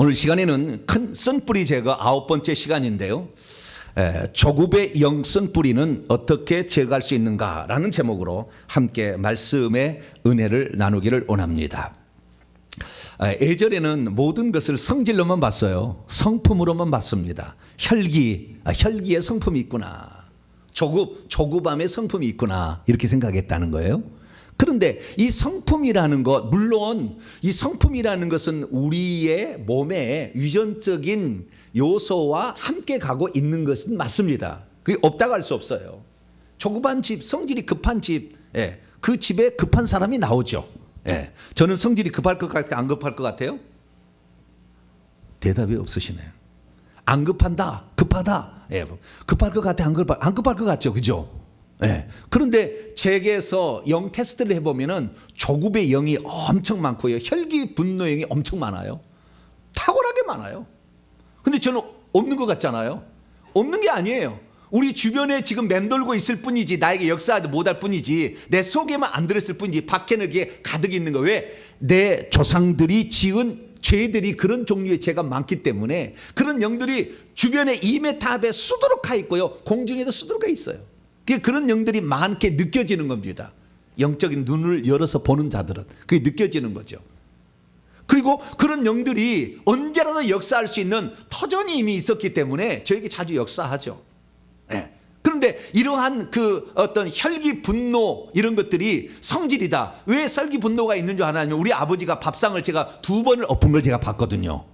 오늘 시간에는 큰 쓴뿌리 제거 9번째 시간인데요. 조급의 영 쓴뿌리는 어떻게 제거할 수 있는가라는 제목으로 함께 말씀의 은혜를 나누기를 원합니다. 예전에는 모든 것을 성질로만 봤어요. 성품으로만 봤습니다. 혈기의 성품이 있구나. 조급함의 성품이 있구나. 이렇게 생각했다는 거예요. 그런데 이 성품이라는 것, 물론 이 성품이라는 것은 우리의 몸에 유전적인 요소와 함께 가고 있는 것은 맞습니다. 그게 없다고 할 수 없어요. 조급한 집, 성질이 급한 집, 그 집에 급한 사람이 나오죠. 저는 성질이 급할 것 같아요? 안 급할 것 같아요? 대답이 없으시네요. 안 급한다, 급하다. 급할 것 같아, 안 급할 것 같죠, 그죠? 그런데 제게서 영 테스트를 해보면은 조급의 영이 엄청 많고요. 혈기 분노 영이 엄청 많아요. 탁월하게 많아요. 근데 저는 없는 것 같잖아요. 없는 게 아니에요. 우리 주변에 지금 맴돌고 있을 뿐이지, 나에게 역사하지 못할 뿐이지, 내 속에만 안 들었을 뿐이지, 밖에는 그게 가득 있는 거. 왜? 내 조상들이 지은 죄들이 그런 종류의 죄가 많기 때문에 그런 영들이 주변에 2m 앞에 수두룩하 있고요. 공중에도 수두룩하 있어요. 그런 영들이 많게 느껴지는 겁니다. 영적인 눈을 열어서 보는 자들은 그게 느껴지는 거죠. 그리고 그런 영들이 언제라도 역사할 수 있는 터전이 이미 있었기 때문에 저에게 자주 역사하죠. 그런데 이러한 그 어떤 혈기 분노 이런 것들이 성질이다. 왜 혈기 분노가 있는 줄 아냐면 우리 아버지가 밥상을 제가 2번을 엎은 걸 제가 봤거든요.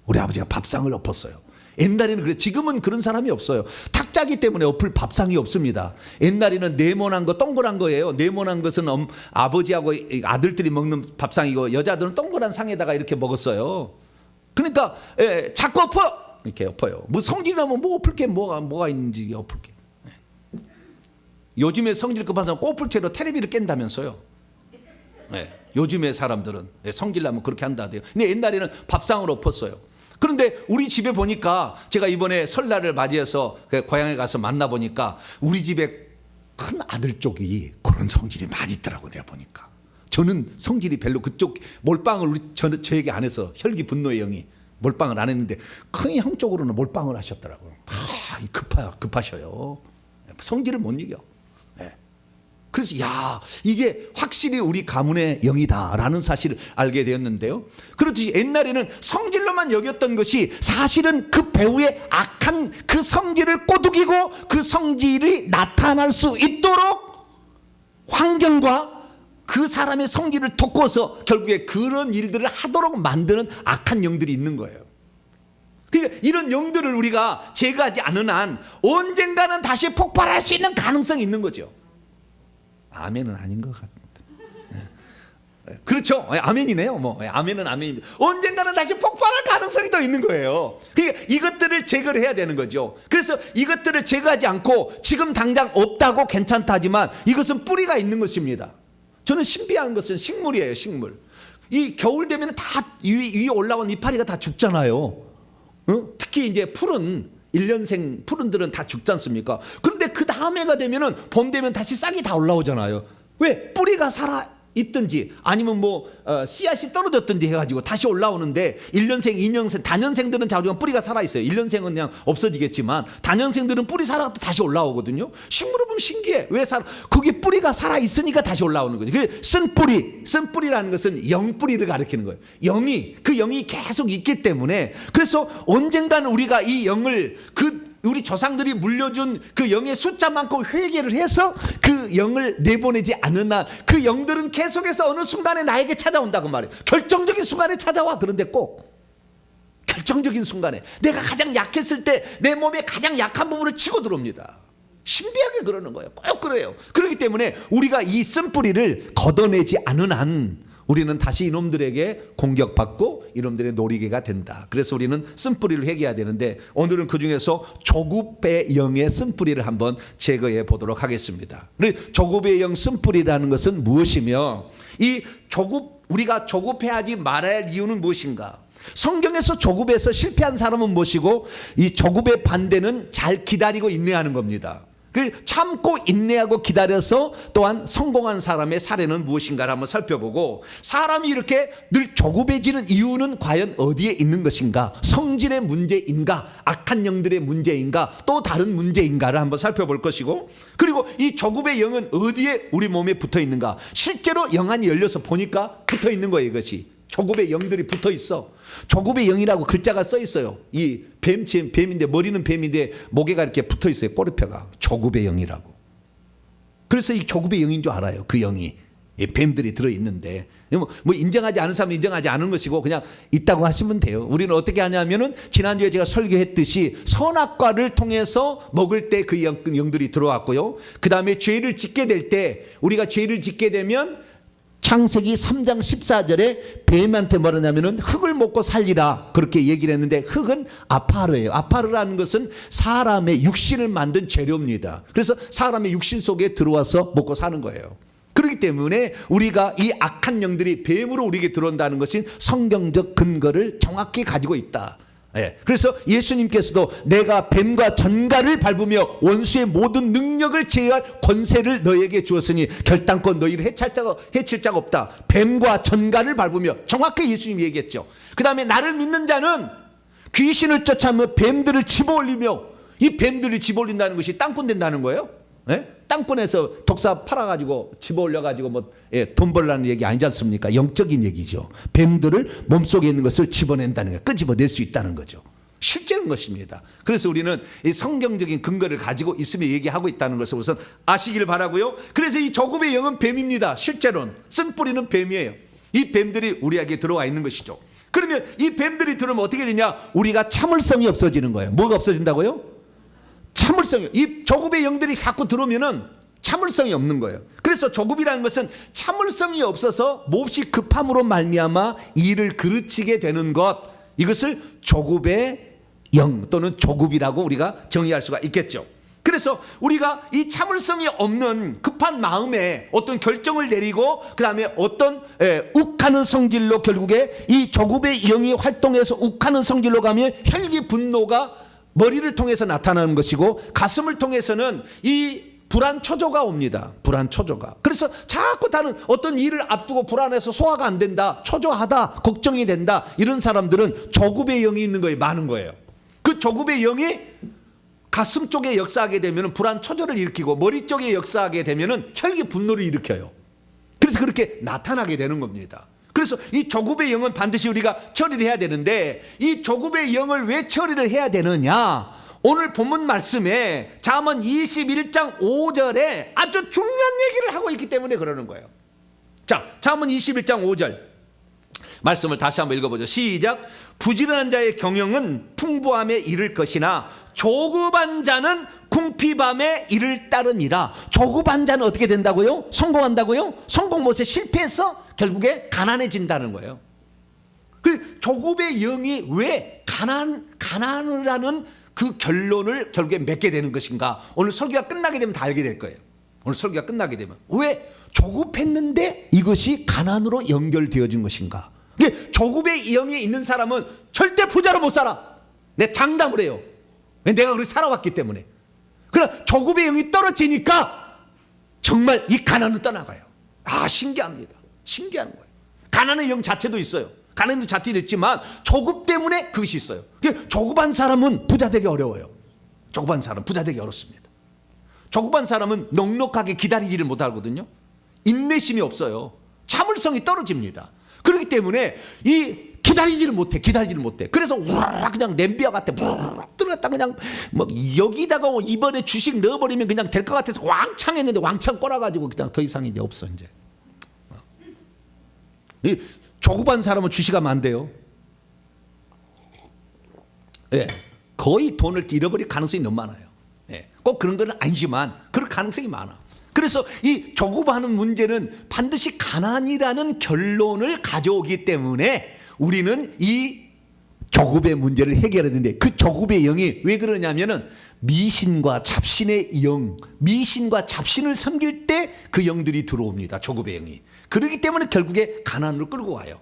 우리 아버지가 밥상을 엎었어요. 옛날에는 그래, 지금은 그런 사람이 없어요. 탁자기 때문에 엎을 밥상이 없습니다. 옛날에는 네모난 거, 동그란 거예요. 네모난 것은 아버지하고 아들들이 먹는 밥상이고 여자들은 동그란 상에다가 이렇게 먹었어요. 그러니까 자꾸 엎어! 이렇게 엎어요. 뭐 성질이라면 뭐 엎을 게 뭐가 있는지 엎을 게. 요즘에 성질 급한 사람은 꼬풀채로 테레비를 깬다면서요. 요즘의 사람들은 성질 나면 그렇게 한다대요. 근데 옛날에는 밥상을 엎었어요. 그런데 우리 집에 보니까 제가 이번에 설날을 맞이해서 고향에 가서 만나보니까 우리 집에 큰 아들 쪽이 그런 성질이 많이 있더라고. 내가 보니까 저는 성질이 별로 그쪽 몰빵을 저에게 안 해서 혈기 분노의 영이 몰빵을 안 했는데 큰 형 쪽으로는 몰빵을 하셨더라고요. 급하셔요. 성질을 못 이겨. 그래서 이게 확실히 우리 가문의 영이다라는 사실을 알게 되었는데요. 그렇듯이 옛날에는 성질로만 여겼던 것이 사실은 그 배후에 악한 그 성질을 꼬드기고 그 성질이 나타날 수 있도록 환경과 그 사람의 성질을 돋궈서 결국에 그런 일들을 하도록 만드는 악한 영들이 있는 거예요. 그러니까 이런 영들을 우리가 제거하지 않은 한 언젠가는 다시 폭발할 수 있는 가능성이 있는 거죠. 아멘은 아닌 것 같습니다. 그렇죠. 아멘이네요. 아멘은 아멘입니다. 언젠가는 다시 폭발할 가능성이 더 있는 거예요. 그러니까 이것들을 제거를 해야 되는 거죠. 그래서 이것들을 제거하지 않고 지금 당장 없다고 괜찮다 하지만 이것은 뿌리가 있는 것입니다. 저는 신비한 것은 식물이에요. 식물. 이 겨울 되면 다 위에 올라온 이파리가 다 죽잖아요. 특히 이제 푸른 1년생 푸른들은 다 죽지 않습니까? 그런데 그 다음 해가 되면은 봄 되면 다시 싹이 다 올라오잖아요. 왜? 뿌리가 살아 있든지 아니면 씨앗이 떨어졌든지 해가지고 다시 올라오는데 1년생, 2년생, 다년생들은 자주 뿌리가 살아 있어요. 1년생은 그냥 없어지겠지만 다년생들은 뿌리 살아 다시 올라오거든요. 식물을 보면 신기해. 왜 그게 뿌리가 살아 있으니까 다시 올라오는 거죠. 그 쓴뿌리라는 것은 영뿌리를 가리키는 거예요. 그 영이 계속 있기 때문에 그래서 언젠가는 우리가 이 영을 우리 조상들이 물려준 그 영의 숫자만큼 회개를 해서 그 영을 내보내지 않는 한 그 영들은 계속해서 어느 순간에 나에게 찾아온다고 말해요. 결정적인 순간에 찾아와. 그런데 꼭 결정적인 순간에 내가 가장 약했을 때 내 몸의 가장 약한 부분을 치고 들어옵니다. 신비하게 그러는 거예요. 꼭 그래요. 그렇기 때문에 우리가 이 쓴뿌리를 걷어내지 않은 한 우리는 다시 이놈들에게 공격받고 이놈들의 놀이개가 된다. 그래서 우리는 쓴뿌리를 회개해야 되는데 오늘은 그중에서 조급의 영의 쓴뿌리를 한번 제거해 보도록 하겠습니다. 조급의 영 쓴뿌리라는 것은 무엇이며 우리가 조급해하지 말아야 할 이유는 무엇인가? 성경에서 조급해서 실패한 사람은 무엇이고 이 조급의 반대는 잘 기다리고 인내하는 겁니다. 참고 인내하고 기다려서 또한 성공한 사람의 사례는 무엇인가를 한번 살펴보고, 사람이 이렇게 늘 조급해지는 이유는 과연 어디에 있는 것인가? 성질의 문제인가? 악한 영들의 문제인가? 또 다른 문제인가를 한번 살펴볼 것이고, 그리고 이 조급의 영은 어디에 우리 몸에 붙어 있는가? 실제로 영안이 열려서 보니까 붙어 있는 거예요. 이것이 조급의 영들이 붙어 있어. 조급의 영이라고 글자가 써 있어요. 이 뱀인데, 머리는 뱀인데 목에가 이렇게 붙어 있어요. 꼬리표가 조급의 영이라고. 그래서 이 조급의 영인 줄 알아요. 그 영이 뱀들이 들어 있는데, 뭐 인정하지 않은 사람은 인정하지 않은 것이고 그냥 있다고 하시면 돼요. 우리는 어떻게 하냐면은 지난주에 제가 설교했듯이 선악과를 통해서 먹을 때 그 영들이 들어왔고요. 그 다음에 죄를 짓게 될 때, 우리가 죄를 짓게 되면 창세기 3장 14절에 뱀한테 뭐라냐면은 흙을 먹고 살리라 그렇게 얘기를 했는데, 흙은 아파르예요. 아파르라는 것은 사람의 육신을 만든 재료입니다. 그래서 사람의 육신 속에 들어와서 먹고 사는 거예요. 그렇기 때문에 우리가 이 악한 영들이 뱀으로 우리에게 들어온다는 것은 성경적 근거를 정확히 가지고 있다. 그래서 예수님께서도 내가 뱀과 전갈을 밟으며 원수의 모든 능력을 제어할 권세를 너에게 주었으니 결단코 너희를 해칠 자가 없다. 뱀과 전갈을 밟으며, 정확히 예수님이 얘기했죠. 그 다음에 나를 믿는 자는 귀신을 쫓아며 뱀들을 집어올리며, 이 뱀들을 집어올린다는 것이 땅꾼 된다는 거예요. 땅꾼에서 독사 팔아가지고 집어올려가지고 돈 벌라는 얘기 아니지 않습니까? 영적인 얘기죠. 뱀들을 몸속에 있는 것을 집어낸다는 거예요. 끄집어낼 수 있다는 거죠. 실제는 것입니다. 그래서 우리는 이 성경적인 근거를 가지고 있으며 얘기하고 있다는 것을 우선 아시길 바라고요. 그래서 이 조급의 영은 뱀입니다. 실제로는 쓴뿌리는 뱀이에요. 이 뱀들이 우리에게 들어와 있는 것이죠. 그러면 이 뱀들이 들어오면 어떻게 되냐? 우리가 참을성이 없어지는 거예요. 뭐가 없어진다고요? 참을성이. 이 조급의 영들이 자꾸 들어오면은 참을성이 없는 거예요. 그래서 조급이라는 것은 참을성이 없어서 몹시 급함으로 말미암아 일을 그르치게 되는 것, 이것을 조급의 영 또는 조급이라고 우리가 정의할 수가 있겠죠. 그래서 우리가 이 참을성이 없는 급한 마음에 어떤 결정을 내리고 그 다음에 어떤 욱하는 성질로, 결국에 이 조급의 영이 활동해서 욱하는 성질로 가면 혈기 분노가 머리를 통해서 나타나는 것이고, 가슴을 통해서는 이 불안 초조가 옵니다. 불안 초조가. 그래서 자꾸 다른 어떤 일을 앞두고 불안해서 소화가 안 된다, 초조하다, 걱정이 된다, 이런 사람들은 조급의 영이 있는 거에 많은 거예요. 그 조급의 영이 가슴 쪽에 역사하게 되면 불안 초조를 일으키고, 머리 쪽에 역사하게 되면 혈기 분노를 일으켜요. 그래서 그렇게 나타나게 되는 겁니다. 그래서 이 조급의 영은 반드시 우리가 처리를 해야 되는데, 이 조급의 영을 왜 처리를 해야 되느냐? 오늘 본문 말씀에 잠언 21장 5절에 아주 중요한 얘기를 하고 있기 때문에 그러는 거예요. 자, 잠언 21장 5절 말씀을 다시 한번 읽어보죠. 시작. 부지런한 자의 경영은 풍부함에 이를 것이나 조급한 자는 궁핍함에 이를 따름이라. 조급한 자는 어떻게 된다고요? 성공한다고요? 성공 못해 실패해서 결국에 가난해진다는 거예요. 그 조급의 영이 왜 가난을 하는 그 결론을 결국에 맺게 되는 것인가? 오늘 설교가 끝나게 되면 다 알게 될 거예요. 오늘 설교가 끝나게 되면 왜 조급했는데 이것이 가난으로 연결되어진 것인가? 조급의 영이 있는 사람은 절대 부자로 못 살아. 내 장담을 해요. 내가 그렇게 살아왔기 때문에. 그러나 조급의 영이 떨어지니까 정말 이 가난은 떠나가요. 아, 신기합니다. 신기한 거예요. 가난의 영 자체도 있어요. 가난의 자체도 있지만 조급 때문에 그것이 있어요. 조급한 사람은 부자 되기 어려워요. 조급한 사람 부자 되기 어렵습니다. 조급한 사람은 넉넉하게 기다리지를 못하거든요. 인내심이 없어요. 참을성이 떨어집니다. 그렇기 때문에 이 기다리지를 못해. 그래서 우라라 그냥 냄비와 같아. 들어갔다 그냥 뭐 여기다가 이번에 주식 넣어버리면 그냥 될 것 같아서 왕창 했는데 왕창 꼬라가지고 그냥 더 이상 이제 없어 이제. 이 조급한 사람은 주식하면 안 돼요. 예, 거의 돈을 잃어버릴 가능성이 너무 많아요. 예, 꼭 그런 건 아니지만 그럴 가능성이 많아. 그래서 이 조급하는 문제는 반드시 가난이라는 결론을 가져오기 때문에 우리는 이 조급의 문제를 해결해야 되는데, 그 조급의 영이 왜 그러냐면은 미신과 잡신의 영, 미신과 잡신을 섬길 때 그 영들이 들어옵니다. 조급의 영이. 그렇기 때문에 결국에 가난으로 끌고 와요.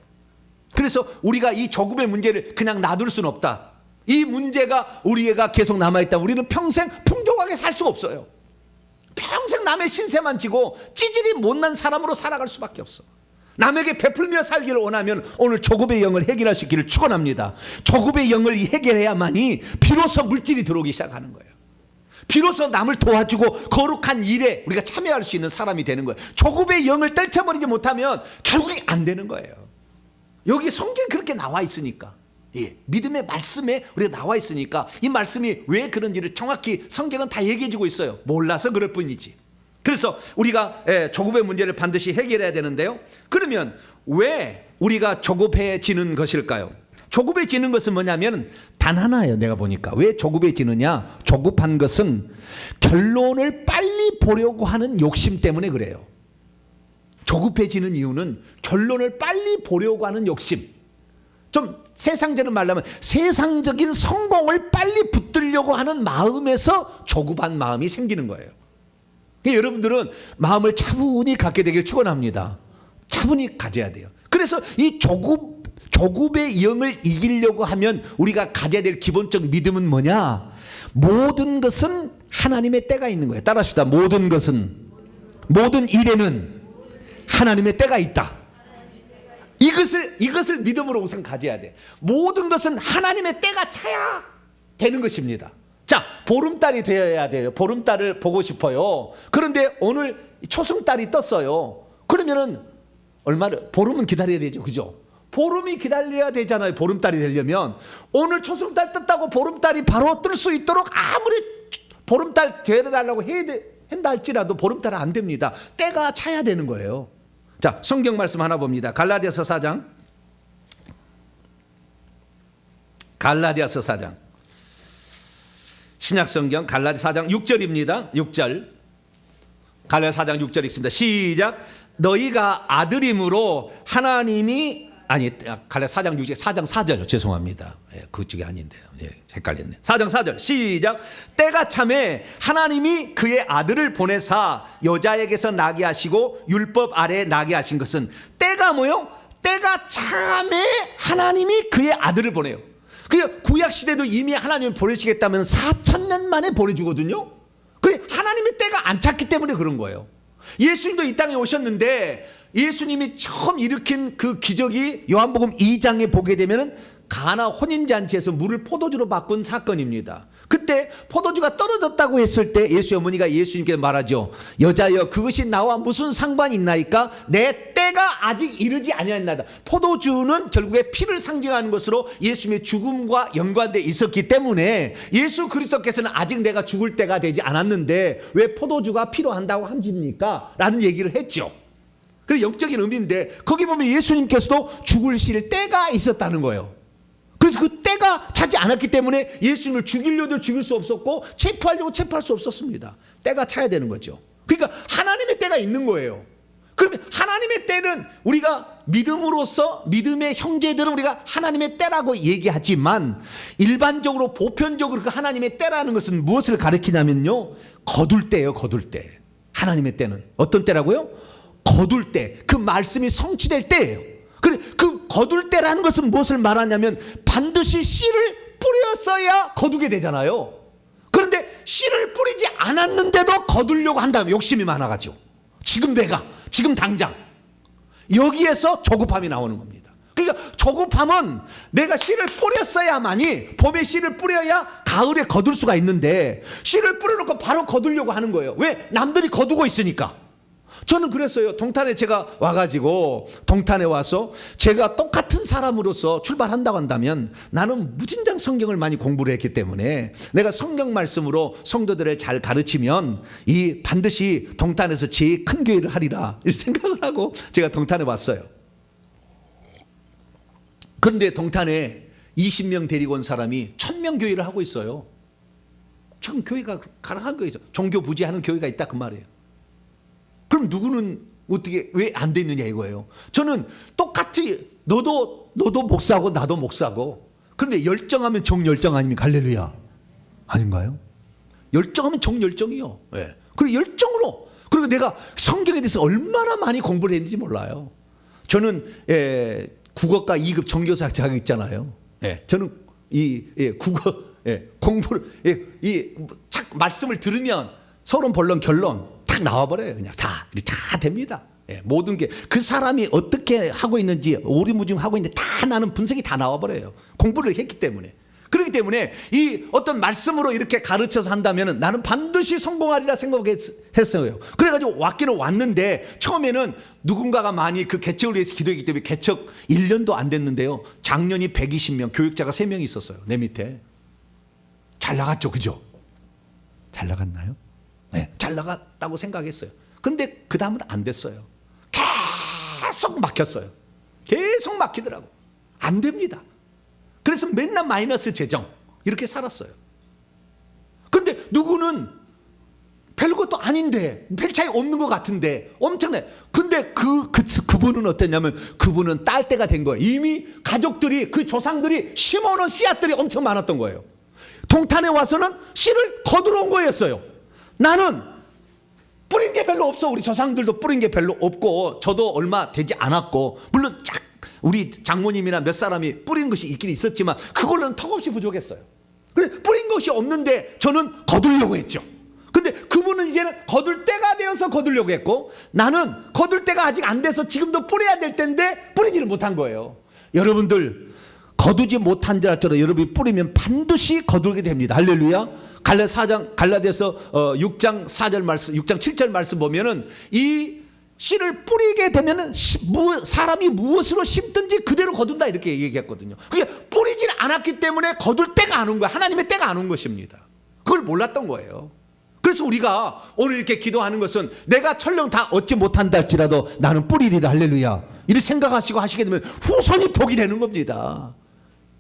그래서 우리가 이 조급의 문제를 그냥 놔둘 수는 없다. 이 문제가 우리가 계속 남아있다. 우리는 평생 풍족하게 살 수가 없어요. 평생 남의 신세만 지고 찌질이 못난 사람으로 살아갈 수밖에 없어. 남에게 베풀며 살기를 원하면 오늘 조급의 영을 해결할 수 있기를 축원합니다. 조급의 영을 해결해야만이 비로소 물질이 들어오기 시작하는 거예요. 비로소 남을 도와주고 거룩한 일에 우리가 참여할 수 있는 사람이 되는 거예요. 조급의 영을 떨쳐버리지 못하면 결국에 안 되는 거예요. 여기 성경에 그렇게 나와 있으니까, 믿음의 말씀에 우리가 나와 있으니까 이 말씀이 왜 그런지를 정확히 성경은 다 얘기해 주고 있어요. 몰라서 그럴 뿐이지. 그래서 우리가 조급의 문제를 반드시 해결해야 되는데요. 그러면 왜 우리가 조급해지는 것일까요? 조급해지는 것은 뭐냐면 단 하나예요. 내가 보니까 왜 조급해지느냐, 조급한 것은 결론을 빨리 보려고 하는 욕심 때문에 그래요. 조급해지는 이유는 결론을 빨리 보려고 하는 욕심. 좀 세상적인 말로 하면 세상적인 성공을 빨리 붙들려고 하는 마음에서 조급한 마음이 생기는 거예요. 여러분들은 마음을 차분히 갖게 되길 축원합니다. 차분히 가져야 돼요. 그래서 이 조급의 영을 이기려고 하면 우리가 가져야 될 기본적 믿음은 뭐냐? 모든 것은 하나님의 때가 있는 거예요. 따라합시다. 모든 일에는 하나님의 때가 있다. 이것을 믿음으로 우선 가져야 돼. 모든 것은 하나님의 때가 차야 되는 것입니다. 자, 보름달이 되어야 돼요. 보름달을 보고 싶어요. 그런데 오늘 초승달이 떴어요. 그러면은 보름은 기다려야 되죠. 그죠? 보름이 기다려야 되잖아요. 보름달이 되려면. 오늘 초승달 떴다고 보름달이 바로 뜰 수 있도록 아무리 보름달 되어달라고 한다 할지라도 보름달은 안 됩니다. 때가 차야 되는 거예요. 자, 성경 말씀 하나 봅니다. 갈라디아서 4장. 신약성경 갈라디아 4장 6절입니다. 6절. 갈라디아 4장 6절 읽습니다. 시작. 너희가 아들임으로 하나님이 갈라디아 4장 6절 4장 4절 죄송합니다. 그쪽이 아닌데요. 헷갈렸네. 4장 4절 시작. 때가 참에 하나님이 그의 아들을 보내사 여자에게서 나게 하시고 율법 아래에 나게 하신 것은 때가 뭐요? 때가 참에 하나님이 그의 아들을 보내요. 그 구약 시대도 이미 하나님을 보내시겠다면 4,000년 만에 보내주거든요. 그 하나님의 때가 안 찼기 때문에 그런 거예요. 예수님도 이 땅에 오셨는데 예수님이 처음 일으킨 그 기적이 요한복음 2장에 보게 되면은 가나 혼인잔치에서 물을 포도주로 바꾼 사건입니다. 그때 포도주가 떨어졌다고 했을 때 예수의 어머니가 예수님께 말하죠. 여자여 그것이 나와 무슨 상관이 있나이까? 내 때가 아직 이르지 아니하였나이다. 포도주는 결국에 피를 상징하는 것으로 예수님의 죽음과 연관되어 있었기 때문에 예수 그리스도께서는 아직 내가 죽을 때가 되지 않았는데 왜 포도주가 필요한다고 함집니까? 라는 얘기를 했죠. 그래서 영적인 의미인데 거기 보면 예수님께서도 죽으실 때가 있었다는 거예요. 그래서 그 때가 차지 않았기 때문에 예수님을 죽이려도 죽일 수 없었고 체포하려고 체포할 수 없었습니다. 때가 차야 되는 거죠. 그러니까 하나님의 때가 있는 거예요. 그러면 하나님의 때는 우리가 믿음으로서 믿음의 형제들은 우리가 하나님의 때라고 얘기하지만 일반적으로 보편적으로 그 하나님의 때라는 것은 무엇을 가리키냐면요. 거둘 때예요. 거둘 때. 하나님의 때는 어떤 때라고요? 거둘 때. 그 말씀이 성취될 때예요. 그 거둘 때라는 것은 무엇을 말하냐면 반드시 씨를 뿌렸어야 거두게 되잖아요. 그런데 씨를 뿌리지 않았는데도 거두려고 한다면 욕심이 많아가지고 지금 당장 여기에서 조급함이 나오는 겁니다. 그러니까 조급함은 내가 씨를 뿌렸어야만이 봄에 씨를 뿌려야 가을에 거둘 수가 있는데 씨를 뿌려놓고 바로 거두려고 하는 거예요. 왜? 남들이 거두고 있으니까. 저는 그랬어요. 동탄에 제가 와가지고 동탄에 와서 제가 똑같은 사람으로서 출발한다고 한다면 나는 무진장 성경을 많이 공부를 했기 때문에 내가 성경 말씀으로 성도들을 잘 가르치면 이 반드시 동탄에서 제일 큰 교회를 하리라 이 생각을 하고 제가 동탄에 왔어요. 그런데 동탄에 20명 데리고 온 사람이 1000명 교회를 하고 있어요. 지금 교회가 가능한 거죠. 종교 부재하는 교회가 있다 그 말이에요. 그럼 누구는 어떻게 왜 안 됐느냐 이거예요. 저는 똑같이 너도 목사고 나도 목사고 그런데 열정하면 정열정 아닙니까? 할렐루야 아닌가요? 열정하면 정열정이요. 네. 그리고 열정으로 그리고 내가 성경에 대해서 얼마나 많이 공부를 했는지 몰라요. 저는 국어과 2급 정교사 자격 있잖아요. 저는 이 국어 공부를 이 말씀을 들으면 서론 본론 결론 탁 나와버려요. 그냥 다 됩니다. 예, 모든 게 그 사람이 어떻게 하고 있는지 오리무중하고 있는데 다 나는 분석이 다 나와버려요. 공부를 했기 때문에. 그렇기 때문에 이 어떤 말씀으로 이렇게 가르쳐서 한다면 나는 반드시 성공하리라 생각했어요. 그래가지고 왔기는 왔는데 처음에는 누군가가 많이 그 개척을 위해서 기도했기 때문에 개척 1년도 안 됐는데요. 장년이 120명, 교육자가 3명 있었어요. 내 밑에. 잘 나갔죠, 그죠? 잘 나갔나요? 네, 잘 나갔다고 생각했어요. 근데 그 다음은 안 됐어요. 계속 막혔어요. 계속 막히더라고. 안 됩니다. 그래서 맨날 마이너스 재정 이렇게 살았어요. 근데 누구는 별것도 아닌데 별 차이 없는 것 같은데 엄청나요. 근데 그분은 어땠냐면 그분은 딸 때가 된 거예요. 이미 가족들이 그 조상들이 심어놓은 씨앗들이 엄청 많았던 거예요. 동탄에 와서는 씨를 거두러 온 거였어요. 나는 뿌린 게 별로 없어. 우리 조상들도 뿌린 게 별로 없고 저도 얼마 되지 않았고 물론 우리 장모님이나 몇 사람이 뿌린 것이 있긴 있었지만 그걸로는 턱없이 부족했어요. 그래 뿌린 것이 없는데 저는 거두려고 했죠. 근데 그분은 이제는 거둘 때가 되어서 거두려고 했고 나는 거둘 때가 아직 안 돼서 지금도 뿌려야 될 텐데 뿌리지를 못한 거예요. 여러분들 거두지 못한 자처럼 여러분이 뿌리면 반드시 거두게 됩니다. 할렐루야. 갈라디아서 6장 4절 말씀, 6장 7절 말씀 보면은 이 씨를 뿌리게 되면은 사람이 무엇으로 심든지 그대로 거둔다 이렇게 얘기했거든요. 그게 뿌리질 않았기 때문에 거둘 때가 안 온 거예요. 하나님의 때가 안 온 것입니다. 그걸 몰랐던 거예요. 그래서 우리가 오늘 이렇게 기도하는 것은 내가 설령 다 얻지 못한다 할지라도 나는 뿌리리라 할렐루야 이렇게 생각하시고 하시게 되면 후손이 복이 되는 겁니다.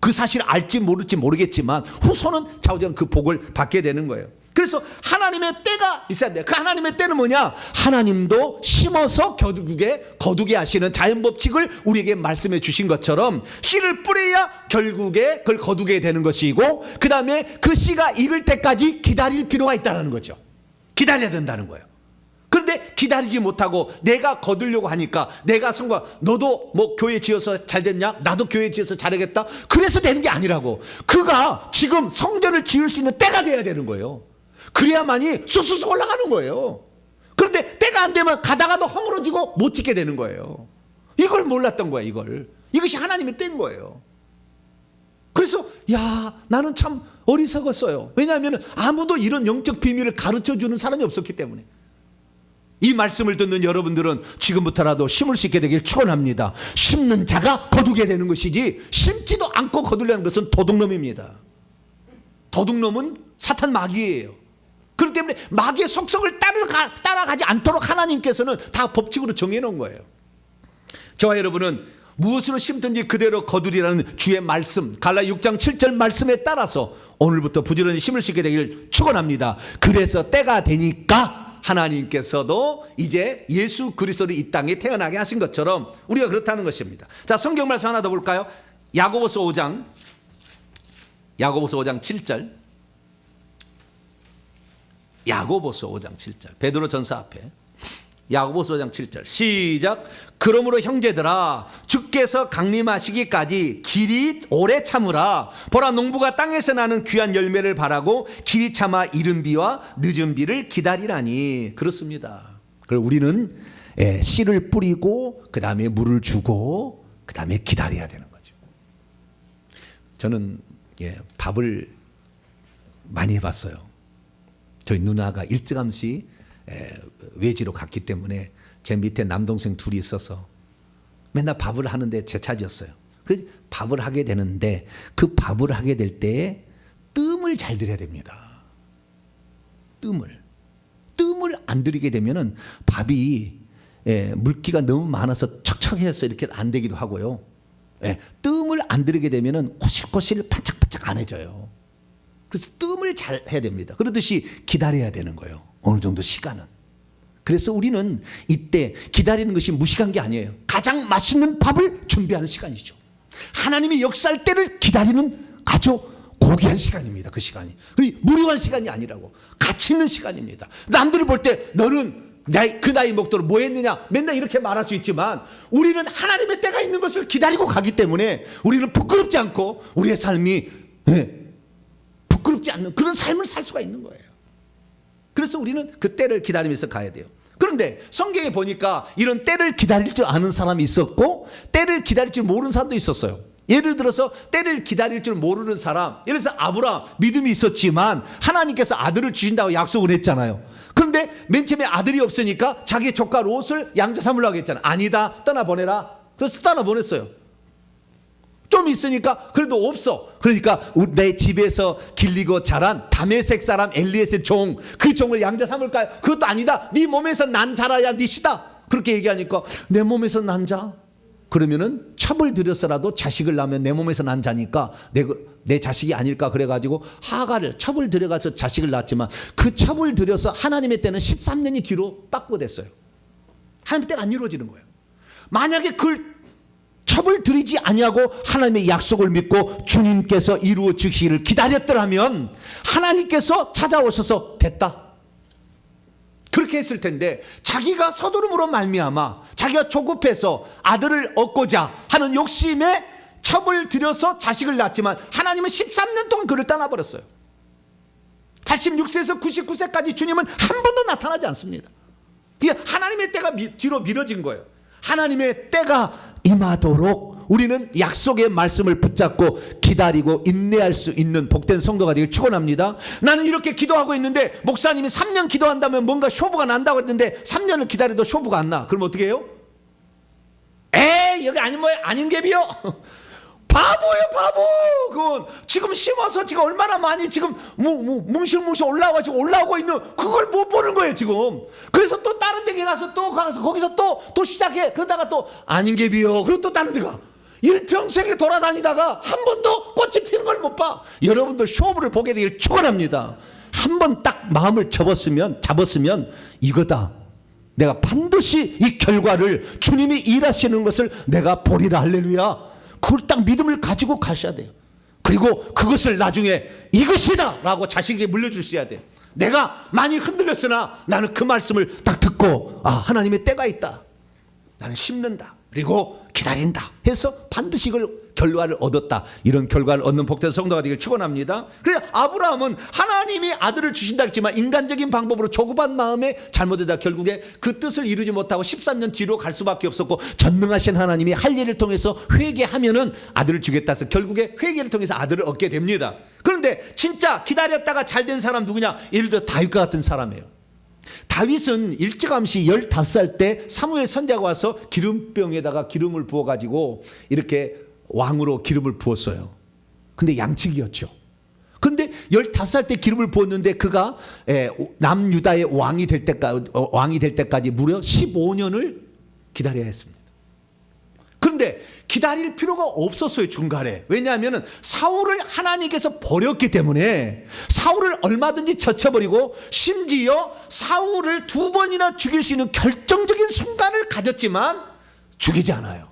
그 사실 알지 모를지 모르겠지만 후손은 좌우전 그 복을 받게 되는 거예요. 그래서 하나님의 때가 있어야 돼요. 그 하나님의 때는 뭐냐? 하나님도 심어서 거두게 하시는 자연법칙을 우리에게 말씀해 주신 것처럼 씨를 뿌려야 결국에 그걸 거두게 되는 것이고 그 다음에 그 씨가 익을 때까지 기다릴 필요가 있다는 거죠. 기다려야 된다는 거예요. 그런데 기다리지 못하고 내가 거두려고 하니까 내가 성공, 너도 뭐 교회 지어서 잘 됐냐? 나도 교회 지어서 잘하겠다? 그래서 되는 게 아니라고. 그가 지금 성전을 지을 수 있는 때가 돼야 되는 거예요. 그래야만이 쑥쑥 올라가는 거예요. 그런데 때가 안 되면 가다가도 허물어지고 못 짓게 되는 거예요. 이걸 몰랐던 거야. 이것이 하나님의 때인 거예요. 그래서 나는 참 어리석었어요. 왜냐하면 아무도 이런 영적 비밀을 가르쳐주는 사람이 없었기 때문에. 이 말씀을 듣는 여러분들은 지금부터라도 심을 수 있게 되길 축원합니다. 심는 자가 거두게 되는 것이지 심지도 않고 거두려는 것은 도둑놈입니다. 도둑놈은 사탄 마귀예요. 그렇기 때문에 마귀의 속성을 따라가지 않도록 하나님께서는 다 법칙으로 정해놓은 거예요. 저와 여러분은 무엇으로 심든지 그대로 거두리라는 주의 말씀 갈라 6장 7절 말씀에 따라서 오늘부터 부지런히 심을 수 있게 되길 축원합니다. 그래서 때가 되니까 하나님께서도 이제 예수 그리스도를 이 땅에 태어나게 하신 것처럼 우리가 그렇다는 것입니다. 자, 성경 말씀 하나 더 볼까요? 야고보서 5장 7절. 야고보서 5장 7절. 베드로 전서 앞에 야고보서 5장 7절 시작. 그러므로 형제들아 주께서 강림하시기까지 길이 오래 참으라. 보라 농부가 땅에서 나는 귀한 열매를 바라고 길이 참아 이른 비와 늦은 비를 기다리라니. 그렇습니다. 그리고 우리는 씨를 뿌리고 그 다음에 물을 주고 그 다음에 기다려야 되는 거죠. 저는 밥을 많이 해봤어요. 저희 누나가 일찌감치 외지로 갔기 때문에 제 밑에 남동생 둘이 있어서 맨날 밥을 하는데 제 차지였어요. 그래서 밥을 하게 되는데 그 밥을 하게 될 때에 뜸을 잘 들여야 됩니다. 뜸을 안 들이게 되면은 밥이 물기가 너무 많아서 척척해서 이렇게 안 되기도 하고요. 뜸을 안 들이게 되면은 코실코실 반짝반짝 안 해져요. 그래서 뜸을 잘 해야 됩니다. 그러듯이 기다려야 되는 거예요. 어느 정도 시간은. 그래서 우리는 이때 기다리는 것이 무식한 게 아니에요. 가장 맛있는 밥을 준비하는 시간이죠. 하나님이 역사할 때를 기다리는 아주 고귀한 시간입니다. 그 시간이. 무료한 시간이 아니라고. 가치 있는 시간입니다. 남들을 볼 때 너는 그 나이 먹도록 뭐 했느냐 맨날 이렇게 말할 수 있지만 우리는 하나님의 때가 있는 것을 기다리고 가기 때문에 우리는 부끄럽지 않고 우리의 삶이 부끄럽지 않는 그런 삶을 살 수가 있는 거예요. 그래서 우리는 그 때를 기다리면서 가야 돼요. 그런데 성경에 보니까 이런 때를 기다릴 줄 아는 사람이 있었고 때를 기다릴 줄 모르는 사람도 있었어요. 예를 들어서 때를 기다릴 줄 모르는 사람, 예를 들어서 아브라함 믿음이 있었지만 하나님께서 아들을 주신다고 약속을 했잖아요. 그런데 맨 처음에 아들이 없으니까 자기 조카 롯을 양자 삼으려고 했잖아요. 아니다, 떠나보내라. 그래서 떠나보냈어요. 좀 있으니까 그래도 없어. 그러니까 내 집에서 길리고 자란 다메섹 사람 엘리에셀 종, 그 종을 양자 삼을까요? 그것도 아니다. 네 몸에서 난 자라야 네 시다. 그렇게 얘기하니까 내 몸에서 난 자? 그러면은 첩을 들여서라도 자식을 낳으면 내 몸에서 난 자니까 내 자식이 아닐까 그래가지고 하가를 첩을 들여가서 자식을 낳았지만 그 첩을 들여서 하나님의 때는 13년이 뒤로 빠꾸됐어요. 하나님의 때가 안 이루어지는 거예요. 만약에 그걸 첩을 들이지 아니하고 하나님의 약속을 믿고 주님께서 이루어 주시기를 기다렸더라면 하나님께서 찾아오셔서 됐다. 그렇게 했을 텐데 자기가 서두름으로 말미암아 자기가 조급해서 아들을 얻고자 하는 욕심에 첩을 들여서 자식을 낳았지만 하나님은 13년 동안 그를 떠나버렸어요. 86세에서 99세까지 주님은 한 번도 나타나지 않습니다. 하나님의 때가 뒤로 미뤄진 거예요. 하나님의 때가 임하도록 우리는 약속의 말씀을 붙잡고 기다리고 인내할 수 있는 복된 성도가 되길 축원합니다. 나는 이렇게 기도하고 있는데 목사님이 3년 기도한다면 뭔가 쇼부가 난다고 했는데 3년을 기다려도 쇼부가 안 나. 그럼 어떻게 해요? 여기 아닌 갭이요. 바보예요, 바보. 그건 지금 심어서 지금 얼마나 많이 지금 뭉실뭉실 올라오고 있는 그걸 못 보는 거예요 지금. 그래서 또 다른 데 가서 또 가서 거기서 또 시작해. 그러다가 또 아닌 갭이요. 그리고 또 다른 데가 일평생에 돌아다니다가 한 번도 꽃이 피는 걸 못 봐. 여러분들 쇼부를 보게 되길 축원합니다. 한 번 딱 마음을 잡았으면 이거다. 내가 반드시 이 결과를 주님이 일하시는 것을 내가 보리라. 할렐루야. 그걸 딱 믿음을 가지고 가셔야 돼요. 그리고 그것을 나중에 이것이다 라고 자식에게 물려줄 수 있어야 돼요. 내가 많이 흔들렸으나 나는 그 말씀을 딱 듣고 하나님의 때가 있다. 나는 심는다. 그리고 기다린다 해서 반드시 이걸 결과를 얻었다. 이런 결과를 얻는 복된 성도가 되길 축원합니다. 그래서 아브라함은 하나님이 아들을 주신다 했지만 인간적인 방법으로 조급한 마음에 잘못되다 결국에 그 뜻을 이루지 못하고 13년 뒤로 갈 수밖에 없었고 전능하신 하나님이 할 일을 통해서 회개하면은 아들을 주겠다 해서 결국에 회개를 통해서 아들을 얻게 됩니다. 그런데 진짜 기다렸다가 잘된 사람 누구냐? 예를 들어 다윗과 같은 사람이에요. 다윗은 일찌감치 15살 때 사무엘 선지자가 와서 기름병에다가 기름을 부어가지고 이렇게 왕으로 기름을 부었어요. 근데 양측이었죠. 그런데 15살 때 기름을 부었는데 그가 남유다의 왕이 될 때까지 무려 15년을 기다려야 했습니다. 그런데 기다릴 필요가 없었어요 중간에. 왜냐하면 사울을 하나님께서 버렸기 때문에 사울을 얼마든지 젖혀버리고 심지어 사울을 2번이나 죽일 수 있는 결정적인 순간을 가졌지만 죽이지 않아요.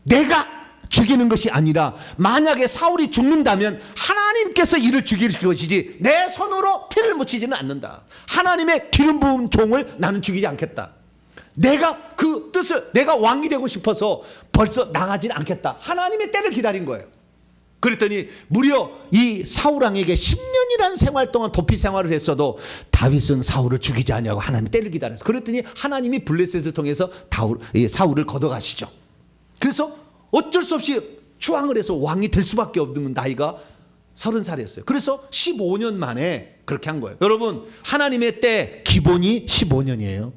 내가 죽이는 것이 아니라 만약에 사울이 죽는다면 하나님께서 이를 죽일 것이지 내 손으로 피를 묻히지는 않는다. 하나님의 기름 부은 종을 나는 죽이지 않겠다. 내가 그 뜻을 내가 왕이 되고 싶어서 벌써 나가지는 않겠다. 하나님의 때를 기다린 거예요. 그랬더니 무려 이 사울왕에게 10년이라는 생활 동안 도피 생활을 했어도 다윗은 사울을 죽이지 아니하고 하나님의 때를 기다렸어. 그랬더니 하나님이 블레셋을 통해서 사울을 걷어가시죠. 그래서 어쩔 수 없이 추앙을 해서 왕이 될 수밖에 없는 나이가 30살이었어요. 그래서 15년 만에 그렇게 한 거예요. 여러분 하나님의 때 기본이 15년이에요.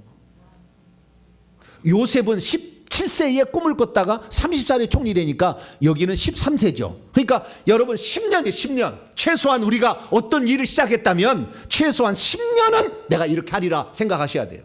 요셉은 17세에 꿈을 꿨다가 30살에 총리 되니까 여기는 13세죠. 그러니까 여러분 10년이에요. 10년. 최소한 우리가 어떤 일을 시작했다면 최소한 10년은 내가 이렇게 하리라 생각하셔야 돼요.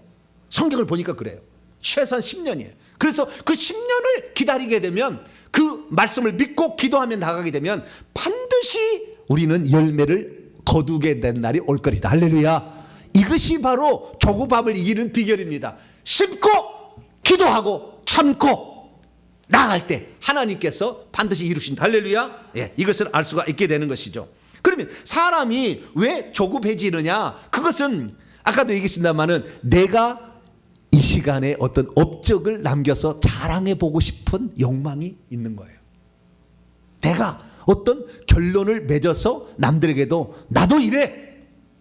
성경을 보니까 그래요. 최소한 10년이에요. 그래서 그 10년을 기다리게 되면 그 말씀을 믿고 기도하며 나가게 되면 반드시 우리는 열매를 거두게 된 날이 올 것이다. 할렐루야. 이것이 바로 조급함을 이기는 비결입니다. 심고 기도하고 참고 나아갈 때 하나님께서 반드시 이루신다. 할렐루야. 이것을 알 수가 있게 되는 것이죠. 그러면 사람이 왜 조급해지느냐? 그것은 아까도 얘기했습니다마는 내가 이 시간에 어떤 업적을 남겨서 자랑해 보고 싶은 욕망이 있는 거예요. 내가 어떤 결론을 맺어서 남들에게도 나도 이래,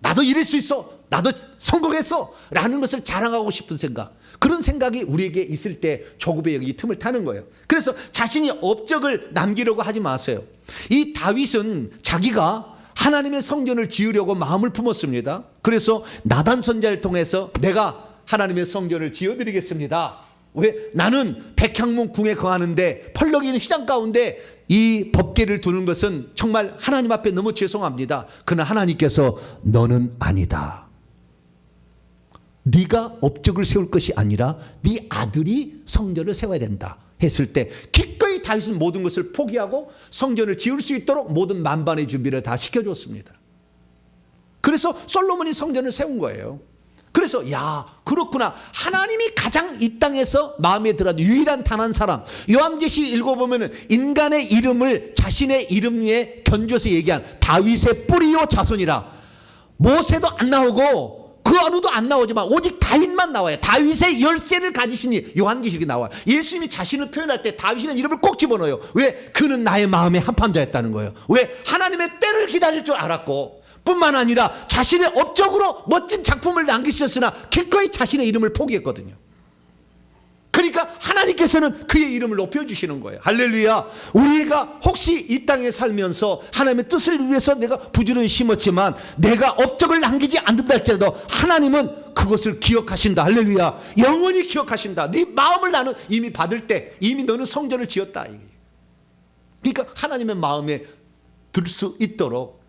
나도 이럴 수 있어, 나도 성공했어 라는 것을 자랑하고 싶은 생각, 그런 생각이 우리에게 있을 때 조급의 영이 틈을 타는 거예요. 그래서 자신이 업적을 남기려고 하지 마세요. 이 다윗은 자기가 하나님의 성전을 지으려고 마음을 품었습니다. 그래서 나단 선지자를 통해서 내가 하나님의 성전을 지어드리겠습니다. 왜? 나는 백향문 궁에 거하는데 펄럭이 있는 휘장 가운데 이 법궤를 두는 것은 정말 하나님 앞에 너무 죄송합니다. 그러나 하나님께서 너는 아니다. 네가 업적을 세울 것이 아니라 네 아들이 성전을 세워야 된다 했을 때 기꺼이 다윗은 모든 것을 포기하고 성전을 지을 수 있도록 모든 만반의 준비를 다 시켜줬습니다. 그래서 솔로몬이 성전을 세운 거예요. 그래서 야, 그렇구나. 하나님이 가장 이 땅에서 마음에 들어 유일한 단 한 사람. 요한계시 읽어보면 인간의 이름을 자신의 이름 위에 견줘서 얘기한 다윗의 뿌리요 자손이라. 모세도 안 나오고 그 어느도 안 나오지만 오직 다윗만 나와요. 다윗의 열쇠를 가지시니 요한계시록에 나와요. 예수님이 자신을 표현할 때 다윗이라는 이름을 꼭 집어넣어요. 왜? 그는 나의 마음의 합함자였다는 거예요. 왜? 하나님의 때를 기다릴 줄 알았고 뿐만 아니라 자신의 업적으로 멋진 작품을 남기셨으나 기꺼이 자신의 이름을 포기했거든요. 그러니까 하나님께서는 그의 이름을 높여주시는 거예요. 할렐루야. 우리가 혹시 이 땅에 살면서 하나님의 뜻을 위해서 내가 부지런히 심었지만 내가 업적을 남기지 않는다 할지라도 하나님은 그것을 기억하신다. 할렐루야. 영원히 기억하신다. 네 마음을 나는 이미 받을 때 이미 너는 성전을 지었다. 그러니까 하나님의 마음에 들 수 있도록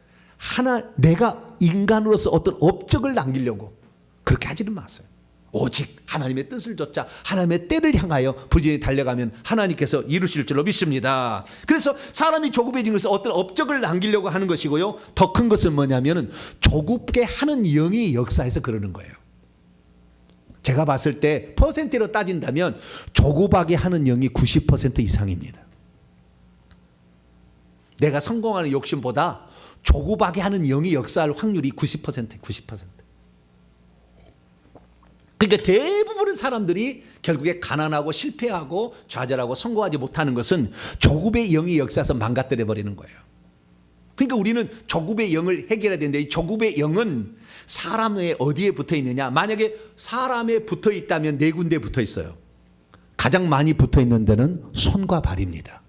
내가 인간으로서 어떤 업적을 남기려고 그렇게 하지는 마세요. 오직 하나님의 뜻을 좇자 하나님의 때를 향하여 부지런히 달려가면 하나님께서 이루실 줄로 믿습니다. 그래서 사람이 조급해진 것은 어떤 업적을 남기려고 하는 것이고요. 더 큰 것은 뭐냐면 조급게 하는 영이 역사에서 그러는 거예요. 제가 봤을 때 퍼센트로 따진다면 조급하게 하는 영이 90% 이상입니다. 내가 성공하는 욕심보다 조급하게 하는 영이 역사할 확률이 90%. 그러니까 대부분의 사람들이 결국에 가난하고 실패하고 좌절하고 성공하지 못하는 것은 조급의 영이 역사에서 망가뜨려 버리는 거예요. 그러니까 우리는 조급의 영을 해결해야 되는데 이 조급의 영은 사람의 어디에 붙어 있느냐. 만약에 사람에 붙어 있다면 네 군데 붙어 있어요. 가장 많이 붙어 있는 데는 손과 발입니다.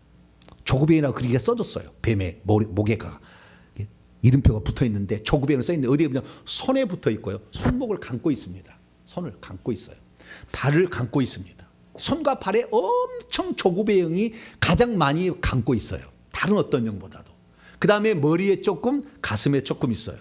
조급의 영이라고 그렇게 써줬어요. 뱀의 목에가 이름표가 붙어 있는데 조급의 영을 써 있는데 어디에 보면 손에 붙어 있고요. 손목을 감고 있습니다. 손을 감고 있어요. 발을 감고 있습니다. 손과 발에 엄청 조급의 영이 가장 많이 감고 있어요. 다른 어떤 영보다도. 그 다음에 머리에 조금, 가슴에 조금 있어요.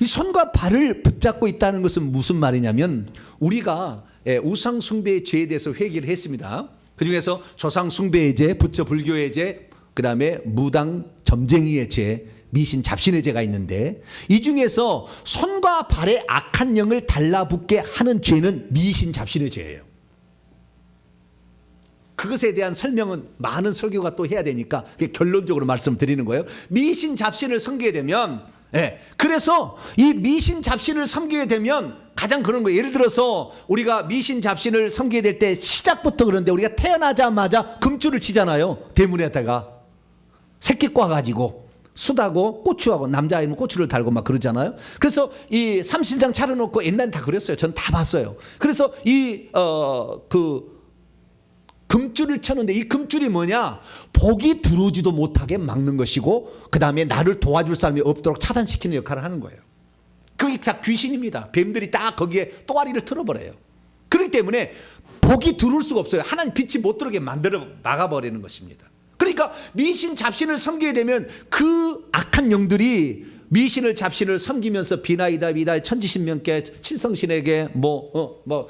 이 손과 발을 붙잡고 있다는 것은 무슨 말이냐면 우리가 우상 숭배의 죄에 대해서 회개를 했습니다. 그 중에서 조상 숭배의 죄, 부처 불교의 죄, 그 다음에 무당 점쟁이의 죄, 미신 잡신의 죄가 있는데 이 중에서 손과 발에 악한 영을 달라붙게 하는 죄는 미신 잡신의 죄예요. 그것에 대한 설명은 많은 설교가 또 해야 되니까 결론적으로 말씀드리는 거예요. 미신 잡신을 섬기게 되면 그래서 이 미신 잡신을 섬기게 되면 가장 그런 거예요. 예를 들어서 우리가 미신 잡신을 섬기게 될 때 시작부터 그런데 우리가 태어나자마자 금줄을 치잖아요. 대문에다가 새끼 꽈가지고 숯하고 고추하고 남자아이는 고추를 달고 막 그러잖아요. 그래서 이 삼신상 차려놓고 옛날에 다 그랬어요. 전 다 봤어요. 그래서 그 금줄을 쳤는데 이 금줄이 뭐냐? 복이 들어오지도 못하게 막는 것이고 그 다음에 나를 도와줄 사람이 없도록 차단시키는 역할을 하는 거예요. 그게 다 귀신입니다. 뱀들이 딱 거기에 또아리를 틀어버려요. 그렇기 때문에 복이 들어올 수가 없어요. 하나님 빛이 못 들어오게 만들어 막아버리는 것입니다. 그러니까 미신 잡신을 섬기게 되면 그 악한 영들이 미신을 잡신을 섬기면서 비나이다 비다 천지신명께 칠성신에게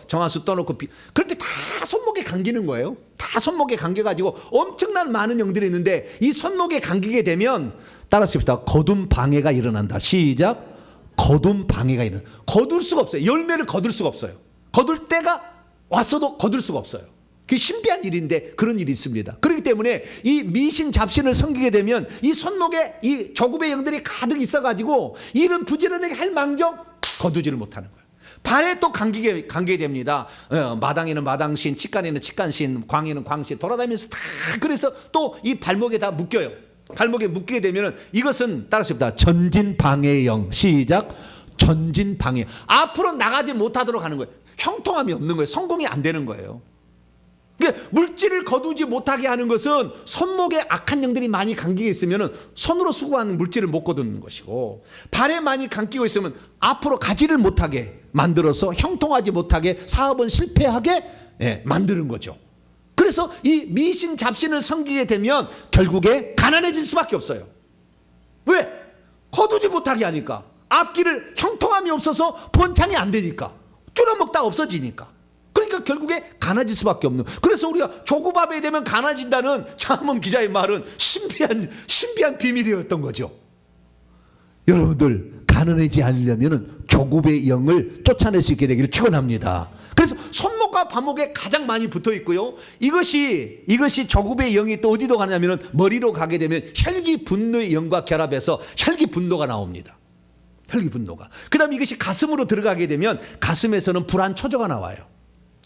정화수 떠놓고 그럴 때 다 손목에 감기는 거예요. 다 손목에 감겨가지고 엄청난 많은 영들이 있는데 이 손목에 감기게 되면 따라서 합시다. 거둔 방해가 일어난다. 시작. 거둔 방해가 일어난다. 거둘 수가 없어요. 열매를 거둘 수가 없어요. 거둘 때가 왔어도 거둘 수가 없어요. 그게 신비한 일인데 그런 일이 있습니다. 그렇기 때문에 이 미신 잡신을 섬기게 되면 이 손목에 이 조급의 영들이 가득 있어가지고 일은 부지런하게 할 망정 거두지를 못하는 거예요. 발에 또 감기게 됩니다. 마당에는 마당신, 치간에는 치간신, 광에는 광신 돌아다니면서 다 그래서 또 이 발목에 다 묶여요. 발목에 묶이게 되면 이것은 따라서 전진방해의 영. 시작. 전진 방해. 앞으로 나가지 못하도록 하는 거예요. 형통함이 없는 거예요. 성공이 안 되는 거예요. 그러니까 물질을 거두지 못하게 하는 것은 손목에 악한 영들이 많이 감기게 있으면 손으로 수고하는 물질을 못 거두는 것이고, 발에 많이 감기고 있으면 앞으로 가지를 못하게 만들어서 형통하지 못하게 사업은 실패하게 만드는 거죠. 그래서 이 미신 잡신을 섬기게 되면 결국에 가난해질 수밖에 없어요. 왜? 거두지 못하게 하니까. 앞길을 형통함이 없어서 번창이 안 되니까. 줄여먹다 없어지니까. 그러니까 결국에 가난해질 수밖에 없는. 그래서 우리가 조급하게 되면 가난해진다는 장문 기자의 말은 신비한 비밀이었던 거죠. 여러분들 가난해지지 않으려면 조급의 영을 쫓아낼 수 있게 되기를 축원합니다. 그래서 손목과 발목에 가장 많이 붙어 있고요. 이것이 조급의 영이 또 어디로 가냐면은 머리로 가게 되면 혈기 분노의 영과 결합해서 혈기 분노가 나옵니다. 혈기 분노가. 그다음에 이것이 가슴으로 들어가게 되면 가슴에서는 불안 초조가 나와요.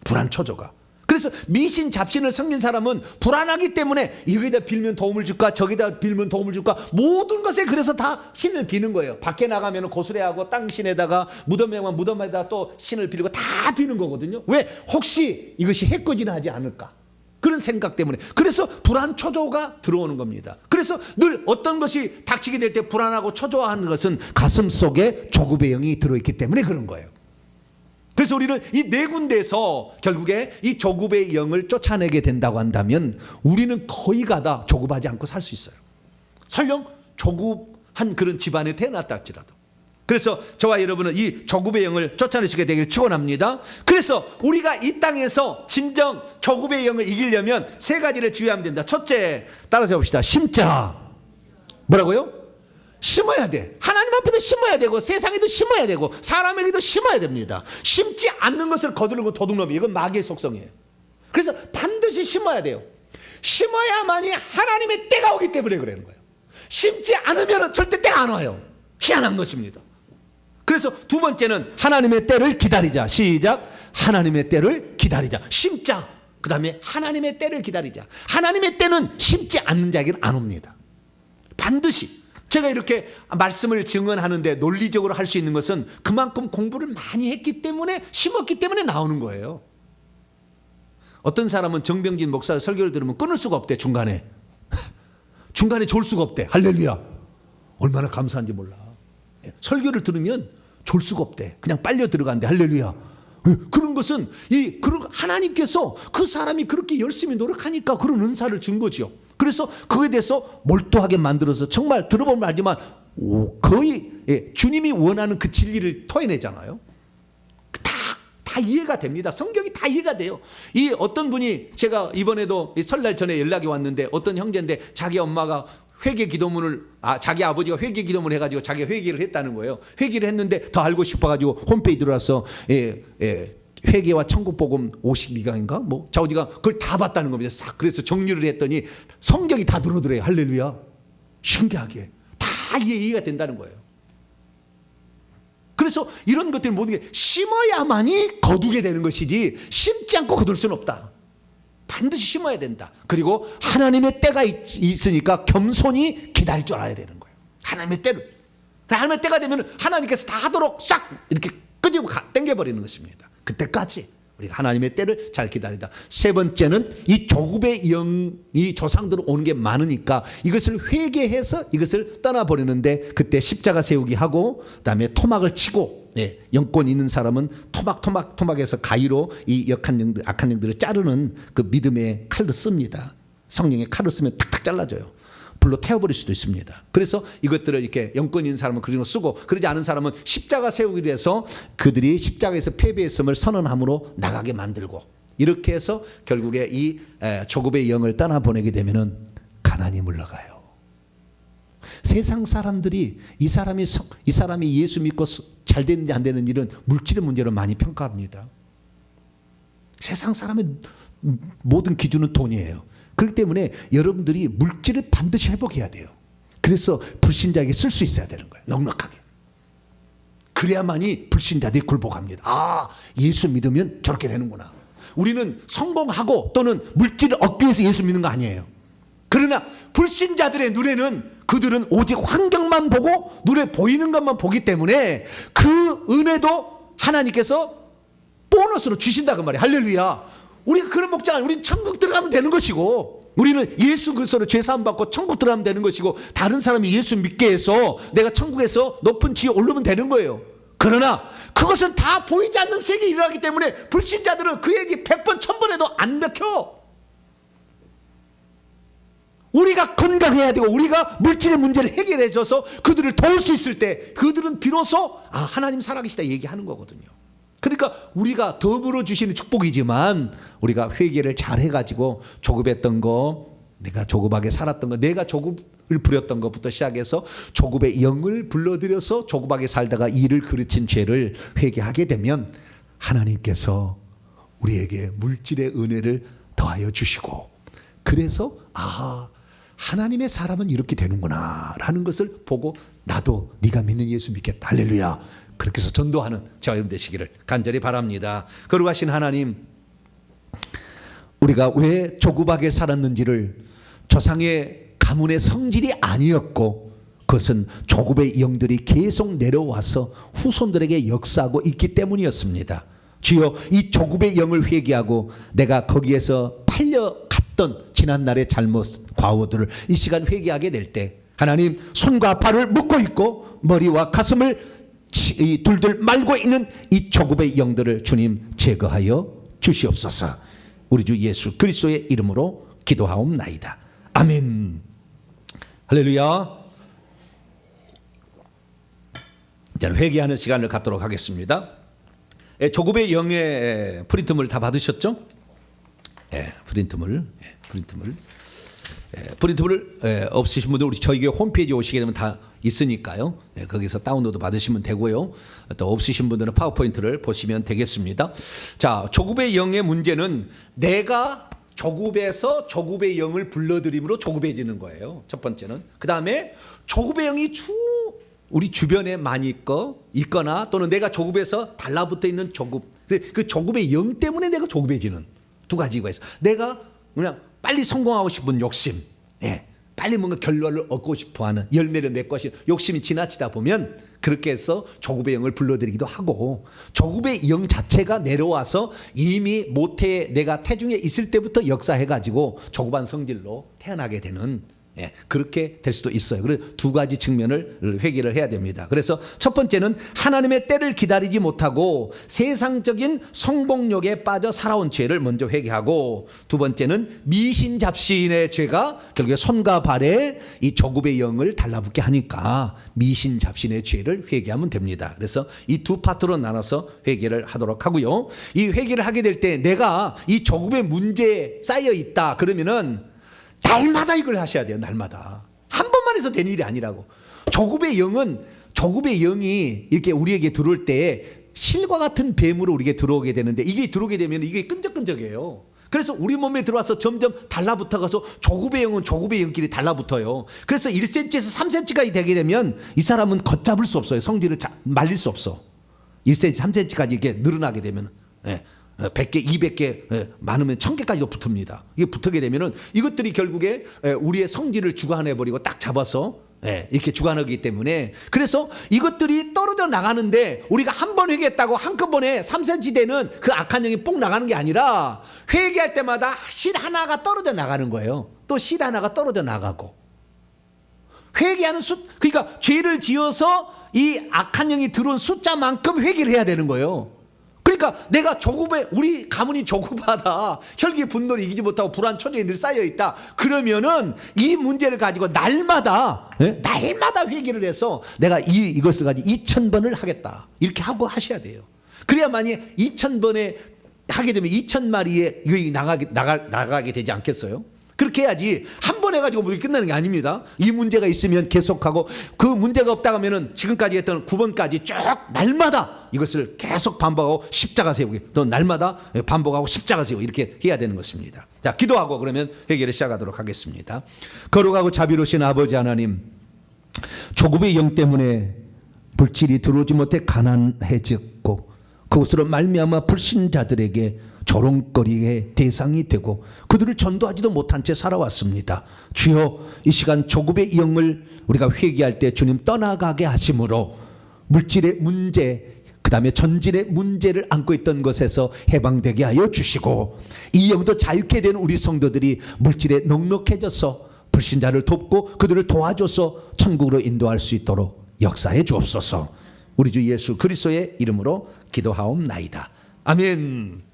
불안 초조가. 그래서 미신 잡신을 섬긴 사람은 불안하기 때문에 여기다 빌면 도움을 줄까, 저기다 빌면 도움을 줄까, 모든 것에 그래서 다 신을 비는 거예요. 밖에 나가면 고수레하고 땅신에다가 무덤에다 또 신을 빌고 다 비는 거거든요. 왜? 혹시 이것이 해코지나 하지 않을까, 그런 생각 때문에. 그래서 불안 초조가 들어오는 겁니다. 그래서 늘 어떤 것이 닥치게 될 때 불안하고 초조하는 것은 가슴 속에 조급의 영이 들어있기 때문에 그런 거예요. 그래서 우리는 이 네 군데에서 결국에 이 조급의 영을 쫓아내게 된다고 한다면 우리는 거의 가다 조급하지 않고 살 수 있어요. 설령 조급한 그런 집안에 태어났다 할지라도. 그래서 저와 여러분은 이 조급의 영을 쫓아내시게 되길 축원합니다. 그래서 우리가 이 땅에서 진정 조급의 영을 이기려면 세 가지를 주의하면 된다. 첫째, 따라서 해봅시다. 심자. 뭐라고요? 심어야 돼. 하나님 앞에도 심어야 되고 세상에도 심어야 되고 사람에게도 심어야 됩니다. 심지 않는 것을 거두는 건 도둑놈이. 이건 마귀의 속성이에요. 그래서 반드시 심어야 돼요. 심어야만이 하나님의 때가 오기 때문에 그러는 거예요. 심지 않으면 절대 때가 안 와요. 희한한 것입니다. 그래서 두 번째는 하나님의 때를 기다리자. 시작. 하나님의 때를 기다리자. 심자. 그 다음에 하나님의 때를 기다리자. 하나님의 때는 심지 않는 자에게는 안 옵니다. 반드시. 제가 이렇게 말씀을 증언하는데 논리적으로 할 수 있는 것은 그만큼 공부를 많이 했기 때문에, 심었기 때문에 나오는 거예요. 어떤 사람은 정병진 목사 설교를 들으면 끊을 수가 없대. 중간에 졸 수가 없대. 할렐루야. 얼마나 감사한지 몰라. 설교를 들으면 졸 수가 없대. 그냥 빨려 들어간대. 할렐루야. 그런 것은 하나님께서 그 사람이 그렇게 열심히 노력하니까 그런 은사를 준 거죠. 그래서 그거에 대해서 몰두하게 만들어서 정말 들어보면 알지만 거의 주님이 원하는 그 진리를 토해내잖아요. 다 이해가 됩니다. 성경이 다 이해가 돼요. 이 어떤 분이, 제가 이번에도 설날 전에 연락이 왔는데 어떤 형제인데 자기 엄마가 회개 기도문을, 자기 아버지가 회개 기도문을 해가지고 자기가 회개를 했다는 거예요. 회개를 했는데 더 알고 싶어가지고 홈페이지 들어와서 회개와 천국복음 52강인가 뭐 자우지가 그걸 다 봤다는 겁니다. 싹. 그래서 정리를 했더니 성경이 다 들어오더래요. 할렐루야. 신기하게 다 이해가 된다는 거예요. 그래서 이런 것들 모든 게 심어야만이 거두게 되는 것이지 심지 않고 거둘 수는 없다. 반드시 심어야 된다. 그리고 하나님의 때가 있으니까 겸손히 기다릴 줄 알아야 되는 거예요. 하나님의 때를. 하나님의 때가 되면 하나님께서 다 하도록 싹 이렇게 끄집어 당겨버리는 것입니다. 그때까지 우리가 하나님의 때를 잘 기다리다. 세 번째는 이 조급의 영이 조상들은 오는 게 많으니까 이것을 회개해서 이것을 떠나버리는데, 그때 십자가 세우기 하고 그다음에 토막을 치고, 영권 있는 사람은 토막에서 가위로 이 악한 영들을 자르는 그 믿음의 칼로 씁니다. 성령의 칼로 쓰면 탁탁 잘라져요. 불로 태워버릴 수도 있습니다. 그래서 이것들을 이렇게 영권 있는 사람은 그런 거 쓰고, 그러지 않은 사람은 십자가 세우기로 해서 그들이 십자가에서 패배했음을 선언함으로 나가게 만들고, 이렇게 해서 결국에 이 조급의 영을 떠나보내게 되면은 가난이 물러가요. 세상 사람들이 이 사람이 예수 믿고 잘 되는지 안 되는 일은 물질의 문제로 많이 평가합니다. 세상 사람의 모든 기준은 돈이에요. 그렇기 때문에 여러분들이 물질을 반드시 회복해야 돼요. 그래서 불신자에게 쓸 수 있어야 되는 거예요. 넉넉하게. 그래야만이 불신자들이 굴복합니다. 예수 믿으면 저렇게 되는구나. 우리는 성공하고 또는 물질을 얻기 위해서 예수 믿는 거 아니에요. 그러나 불신자들의 눈에는 그들은 오직 환경만 보고 눈에 보이는 것만 보기 때문에 그 은혜도 하나님께서 보너스로 주신다고 말이에요. 할렐루야. 우리가 그런 목장 아니에요. 우리는 천국 들어가면 되는 것이고, 우리는 예수 그리스도로 죄사함 받고 천국 들어가면 되는 것이고, 다른 사람이 예수 믿게 해서 내가 천국에서 높은 지위에 오르면 되는 거예요. 그러나 그것은 다 보이지 않는 세계에 일어나기 때문에 불신자들은 그 얘기 100번 1000번 해도 안 먹혀. 우리가 건강해야 되고 우리가 물질의 문제를 해결해 줘서 그들을 도울 수 있을 때 그들은 비로소 하나님 살아계시다 얘기하는 거거든요. 그러니까 우리가 더불어 주시는 축복이지만 우리가 회개를 잘 해가지고 조급했던 거, 내가 조급하게 살았던 거, 내가 조급을 부렸던 것부터 시작해서 조급의 영을 불러들여서 조급하게 살다가 이를 그르친 죄를 회개하게 되면 하나님께서 우리에게 물질의 은혜를 더하여 주시고, 그래서 하나님의 사람은 이렇게 되는구나 라는 것을 보고 나도 네가 믿는 예수 믿겠다, 할렐루야, 그렇게 해서 전도하는 저와 여러분 되시기를 간절히 바랍니다. 거룩하신 하나님, 우리가 왜 조급하게 살았는지를 조상의 가문의 성질이 아니었고, 그것은 조급의 영들이 계속 내려와서 후손들에게 역사하고 있기 때문이었습니다. 주여, 이 조급의 영을 회개하고 내가 거기에서 팔려갔던 지난날의 잘못 과오들을 이 시간 회개하게 될 때 하나님, 손과 발을 묶고 있고 머리와 가슴을 둘둘 말고 있는 이 조급의 영들을 주님 제거하여 주시옵소서. 우리 주 예수 그리스도의 이름으로 기도하옵나이다. 아멘. 할렐루야. 이제 회개하는 시간을 갖도록 하겠습니다. 조급의 영의 프린트물 다 받으셨죠? 프린트물 없으신 분들 우리 저희 교회 홈페이지 오시게 되면 다 있으니까요. 거기서 다운로드 받으시면 되고요. 또 없으신 분들은 파워포인트를 보시면 되겠습니다. 자, 조급의 영의 문제는 내가 조급해서 조급의 영을 불러들임으로 조급해지는 거예요. 첫 번째는. 그 다음에 조급의 영이 우리 주변에 많이 있거나 또는 내가 조급해서 달라붙어 있는 조급, 그 조급의 영 때문에 내가 조급해지는 두 가지가 있어. 내가 그냥 빨리 성공하고 싶은 욕심, 빨리 뭔가 결론을 얻고 싶어하는, 열매를 맺고 싶은 욕심이 지나치다 보면 그렇게 해서 조급의 영을 불러들이기도 하고, 조급의 영 자체가 내려와서 이미 모태에 내가 태중에 있을 때부터 역사해가지고 조급한 성질로 태어나게 되는, 그렇게 될 수도 있어요. 그래서 두 가지 측면을 회개를 해야 됩니다. 그래서 첫 번째는 하나님의 때를 기다리지 못하고 세상적인 성공욕에 빠져 살아온 죄를 먼저 회개하고, 두 번째는 미신잡신의 죄가 결국에 손과 발에 이 조급의 영을 달라붙게 하니까 미신잡신의 죄를 회개하면 됩니다. 그래서 이 두 파트로 나눠서 회개를 하도록 하고요. 이 회개를 하게 될 때 내가 이 조급의 문제에 쌓여 있다 그러면은 날마다 이걸 하셔야 돼요. 날마다. 한 번만 해서 되는 일이 아니라고. 조급의 영이 이렇게 우리에게 들어올 때 실과 같은 뱀으로 우리에게 들어오게 되는데, 이게 들어오게 되면 이게 끈적끈적해요. 그래서 우리 몸에 들어와서 점점 달라붙어가서 조급의 영은 조급의 영끼리 달라붙어요. 그래서 1cm에서 3cm까지 되게 되면 이 사람은 걷잡을 수 없어요. 성질을 말릴 수 없어. 1cm, 3cm까지 이렇게 늘어나게 되면 100개, 200개, 많으면 1000개까지도 붙습니다. 이게 붙게 되면은 이것들이 결국에 우리의 성질을 주관해버리고 딱 잡아서 이렇게 주관하기 때문에, 그래서 이것들이 떨어져 나가는데 우리가 한 번 회개했다고 한꺼번에 3cm 되는 그 악한 영이 뽕 나가는 게 아니라 회개할 때마다 실 하나가 떨어져 나가는 거예요. 또 실 하나가 떨어져 나가고, 회개하는 그러니까 죄를 지어서 이 악한 영이 들어온 숫자만큼 회개를 해야 되는 거예요. 그러니까 내가 우리 가문이 조급하다, 혈기 분노를 이기지 못하고 불안 초조에 늘 쌓여있다, 그러면은 이 문제를 가지고 날마다 회개를 해서 내가 이것을 가지고 2000번을 하겠다, 이렇게 하고 하셔야 돼요. 그래야만이 2000번에 하게 되면 2000마리에 이거 나가게 되지 않겠어요? 그렇게 해야지 한 번 해가지고 모두 끝나는 게 아닙니다. 이 문제가 있으면 계속하고, 그 문제가 없다 하면은 지금까지 했던 9번까지 쭉 날마다 이것을 계속 반복하고 십자가 세우기, 또 날마다 반복하고 십자가 세우기, 이렇게 해야 되는 것입니다. 자, 기도하고 그러면 회개를 시작하도록 하겠습니다. 거룩하고 자비로우신 아버지 하나님, 조급의 영 때문에 물질이 들어오지 못해 가난해졌고 그것으로 말미암아 불신자들에게 조롱거리의 대상이 되고 그들을 전도하지도 못한 채 살아왔습니다. 주여, 이 시간 조급의 영을 우리가 회개할 때 주님 떠나가게 하심으로 물질의 문제, 그 다음에 전진의 문제를 안고 있던 것에서 해방되게 하여 주시고, 이 영도 자유케 된 우리 성도들이 물질에 넉넉해져서 불신자를 돕고 그들을 도와줘서 천국으로 인도할 수 있도록 역사해 주옵소서. 우리 주 예수 그리스도의 이름으로 기도하옵나이다. 아멘.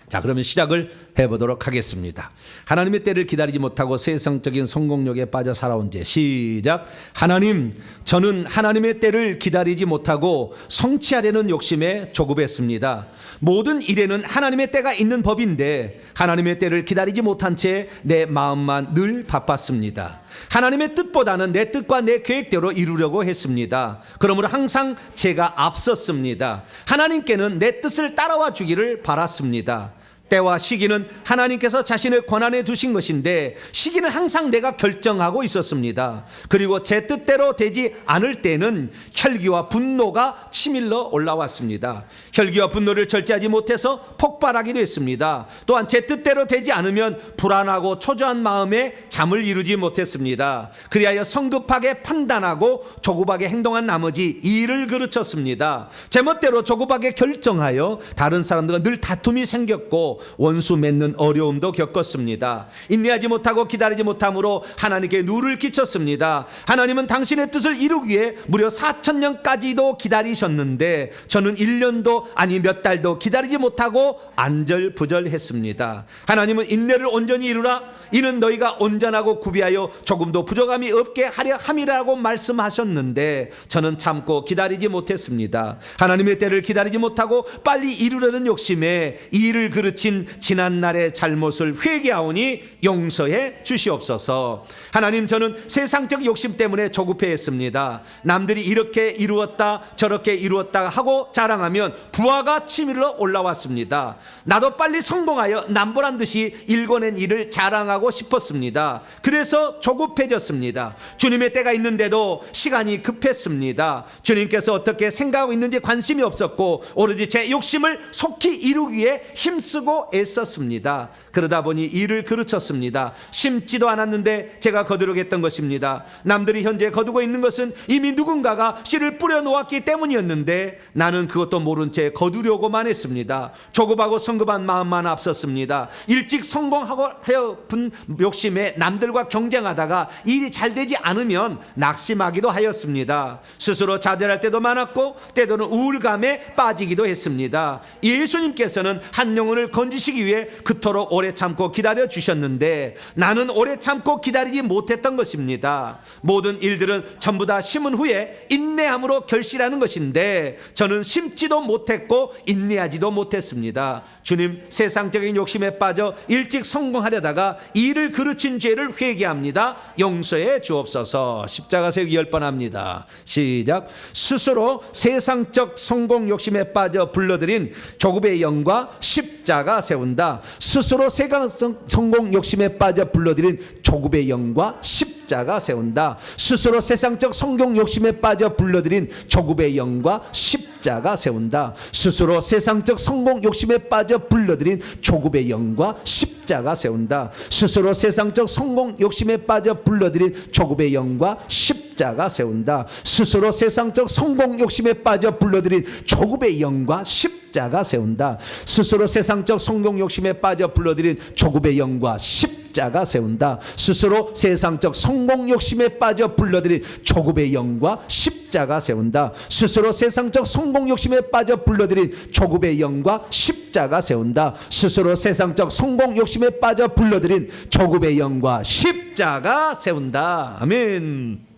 자, 그러면 시작을 해보도록 하겠습니다. 하나님의 때를 기다리지 못하고 세상적인 성공욕에 빠져 살아온 제 시작. 하나님, 저는 하나님의 때를 기다리지 못하고 성취하려는 욕심에 조급했습니다. 모든 일에는 하나님의 때가 있는 법인데 하나님의 때를 기다리지 못한 채 내 마음만 늘 바빴습니다. 하나님의 뜻보다는 내 뜻과 내 계획대로 이루려고 했습니다. 그러므로 항상 제가 앞섰습니다. 하나님께는 내 뜻을 따라와 주기를 바랐습니다. 때와 시기는 하나님께서 자신의 권한에 두신 것인데 시기는 항상 내가 결정하고 있었습니다. 그리고 제 뜻대로 되지 않을 때는 혈기와 분노가 치밀러 올라왔습니다. 혈기와 분노를 절제하지 못해서 폭발하기도 했습니다. 또한 제 뜻대로 되지 않으면 불안하고 초조한 마음에 잠을 이루지 못했습니다. 그리하여 성급하게 판단하고 조급하게 행동한 나머지 일을 그르쳤습니다. 제멋대로 조급하게 결정하여 다른 사람들과 늘 다툼이 생겼고 원수 맺는 어려움도 겪었습니다. 인내하지 못하고 기다리지 못함으로 하나님께 누를 끼쳤습니다. 하나님은 당신의 뜻을 이루기 위해 무려 4,000년까지도 기다리셨는데 저는 1년도 아니 몇 달도 기다리지 못하고 안절부절했습니다. 하나님은 인내를 온전히 이루라, 이는 너희가 온전하고 구비하여 조금도 부족함이 없게 하려 함이라고 말씀하셨는데 저는 참고 기다리지 못했습니다. 하나님의 때를 기다리지 못하고 빨리 이루려는 욕심에 이 일을 그르친 지난날의 잘못을 회개하오니 용서해 주시옵소서. 하나님, 저는 세상적 욕심 때문에 조급해했습니다. 남들이 이렇게 이루었다 저렇게 이루었다 하고 자랑하면 부하가 치밀러 올라왔습니다. 나도 빨리 성공하여 남보란 듯이 일궈낸 일을 자랑하고 싶었습니다. 그래서 조급해졌습니다. 주님의 때가 있는데도 시간이 급했습니다. 주님께서 어떻게 생각하고 있는지 관심이 없었고 오로지 제 욕심을 속히 이루기 위해 힘쓰고 애썼습니다. 그러다 보니 일을 그르쳤습니다. 심지도 않았는데 제가 거두려했던 것입니다. 남들이 현재 거두고 있는 것은 이미 누군가가 씨를 뿌려 놓았기 때문이었는데 나는 그것도 모른 채 거두려고만 했습니다. 조급하고 성급한 마음만 앞섰습니다. 일찍 성공하고 하여픈 욕심에 남들과 경쟁하다가 일이 잘 되지 않으면 낙심하기도 하였습니다. 스스로 좌절할 때도 많았고 때로는 우울감에 빠지기도 했습니다. 예수님께서는 한 영혼을 건지시기 위해 그토록 오래 참고 기다려 주셨는데 나는 오래 참고 기다리지 못했던 것입니다. 모든 일들은 전부 다 심은 후에 인내함으로 결실하는 것인데 저는 심지도 못했고 인내하지도 못했습니다. 주님, 세상적인 욕심에 빠져 일찍 성공하려다가 일을 그르친 죄를 회개합니다. 용서해 주옵소서. 십자가 세우기 10번 합니다. 시작. 스스로 세상적 성공 욕심에 빠져 불러들인 조급의 영과 십자가 세운다. 스스로 세상적 성공 욕심에 빠져 불러들인 조급의 영과 십자가 세운다. 스스로 세상적 성공 욕심에 빠져 불러들인 조급의 영과 십자가 세운다. 스스로 세상적 성공 욕심에 빠져 불러들인 조급의 영과 십자가 세운다. 스스로 세상적 성공 욕심에 빠져 불러들인 조급의 영과 십자가 세운다. 스스로 세상적 성공 욕심에 빠져 불러들인 조급의 영과 십자가 세운다. 스스로 세상적 성공 욕심에 빠져 불러들인 조급의 영과 십자가 세운다. 스스로 세상적 성공 욕심에 빠져 불러들인 조급의 영과 십자가 세운다. 스스로 세상적 성공 욕심에 빠져 불러들인 조급의 영과 십자가 세운다. 스스로 세상적 성공 욕심에 빠져 불러들인 조급의 영과 십자가 세운다. 아멘.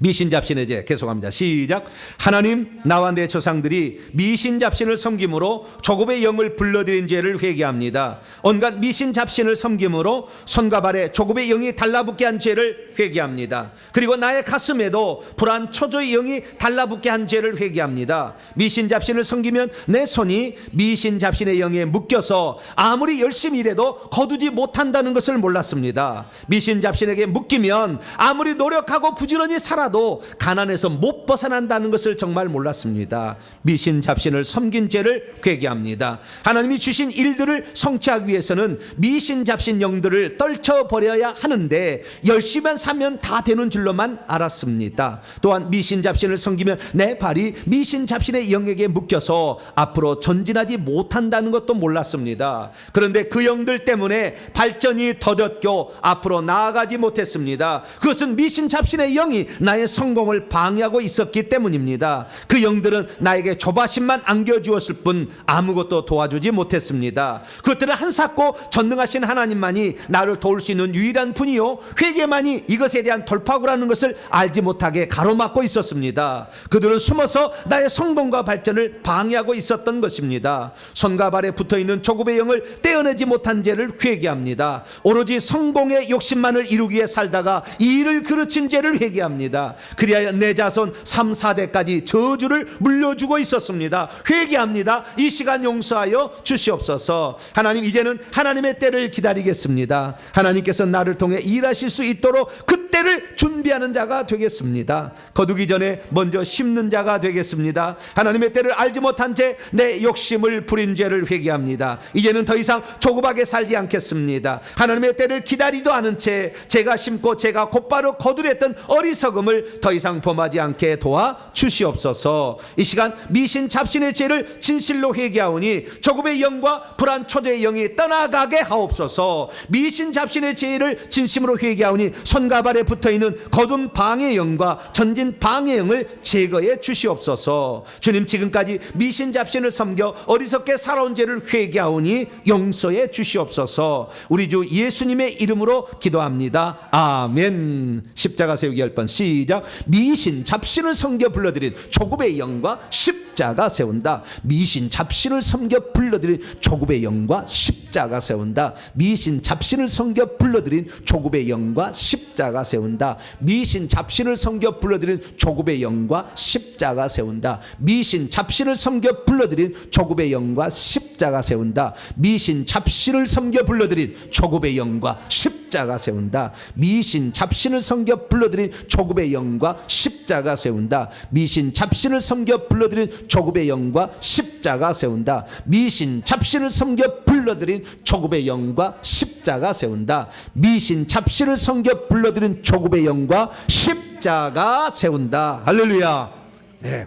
미신잡신의 죄 계속합니다. 시작. 하나님, 나와 내 조상들이 미신잡신을 섬김으로 조급의 영을 불러들인 죄를 회개합니다. 온갖 미신잡신을 섬김으로 손과 발에 조급의 영이 달라붙게 한 죄를 회개합니다. 그리고 나의 가슴에도 불안 초조의 영이 달라붙게 한 죄를 회개합니다. 미신잡신을 섬기면 내 손이 미신잡신의 영에 묶여서 아무리 열심히 일해도 거두지 못한다는 것을 몰랐습니다. 미신잡신에게 묶이면 아무리 노력하고 부지런히 살아도 살다가도 가난에서 못 벗어난다는 것을 정말 몰랐습니다. 미신 잡신을 섬긴 죄를 회개합니다. 하나님이 주신 일들을 성취하기 위해서는 미신 잡신 영들을 떨쳐버려야 하는데 열심히만 사면 다 되는 줄로만 알았습니다. 또한 미신 잡신을 섬기면 내 발이 미신 잡신의 영에게 묶여서 앞으로 전진하지 못한다는 것도 몰랐습니다. 그런데 그 영들 때문에 발전이 더뎠고 앞으로 나아가지 못했습니다. 그것은 미신 잡신의 영이 나의 성공을 방해하고 있었기 때문입니다. 그 영들은 나에게 조바심만 안겨주었을 뿐 아무것도 도와주지 못했습니다. 그것들은 한사코 전능하신 하나님만이 나를 도울 수 있는 유일한 분이요 회개만이 이것에 대한 돌파구라는 것을 알지 못하게 가로막고 있었습니다. 그들은 숨어서 나의 성공과 발전을 방해하고 있었던 것입니다. 손과 발에 붙어있는 조급의 영을 떼어내지 못한 죄를 회개합니다. 오로지 성공의 욕심만을 이루기 위해 살다가 이 일을 그르친 죄를 회개합니다. 그리하여 내 자손 3, 4대까지 저주를 물려주고 있었습니다. 회개합니다. 이 시간 용서하여 주시옵소서. 하나님, 이제는 하나님의 때를 기다리겠습니다. 하나님께서 나를 통해 일하실 수 있도록 그 때를 준비하는 자가 되겠습니다. 거두기 전에 먼저 심는 자가 되겠습니다. 하나님의 때를 알지 못한 채 내 욕심을 부린 죄를 회개합니다. 이제는 더 이상 조급하게 살지 않겠습니다. 하나님의 때를 기다리도 않은 채 제가 심고 제가 곧바로 거두렸던 어리석음을 더 이상 범하지 않게 도와 주시옵소서. 이 시간 미신 잡신의 죄를 진실로 회개하오니 조급의 영과 불안 초조의 영이 떠나가게 하옵소서. 미신 잡신의 죄를 진심으로 회개하오니 손과 발에 붙어있는 거둔 방해 영과 전진 방해 영을 제거해 주시옵소서. 주님, 지금까지 미신 잡신을 섬겨 어리석게 살아온 죄를 회개하오니 용서해 주시옵소서. 우리 주 예수님의 이름으로 기도합니다. 아멘. 십자가 세우기 10번 시작. 미신 잡신을 섬겨 불러들인 조급의 영과 십자가 세운다. 미신 잡신을 섬겨 불러들인 조급의 영과 십자가 세운다. 미신 잡신을 섬겨 불러들인 조급의 영과 십자가 세운다. 미신 잡신을 섬겨 불러들인 조급의 영과 십자가 세운다. 미신 잡신을 섬겨 불러들인 조급의 영과 십자가 세운다. 미신 잡신을 섬겨 불러들인 조급의 영과 십자가 세운다. 미신 잡신을 섬겨 불러들인 조급의 영과 십자가 세운다. 미신 잡신을 섬겨 불러들인 조급의 영과 십자가 세운다. 미신 잡신을 섬겨 불러들인 조급의 영과 십자가 세운다. 미신 잡신을 섬겨 불러들인 조급의 영과 십자가 세운다. 할렐루야. 네.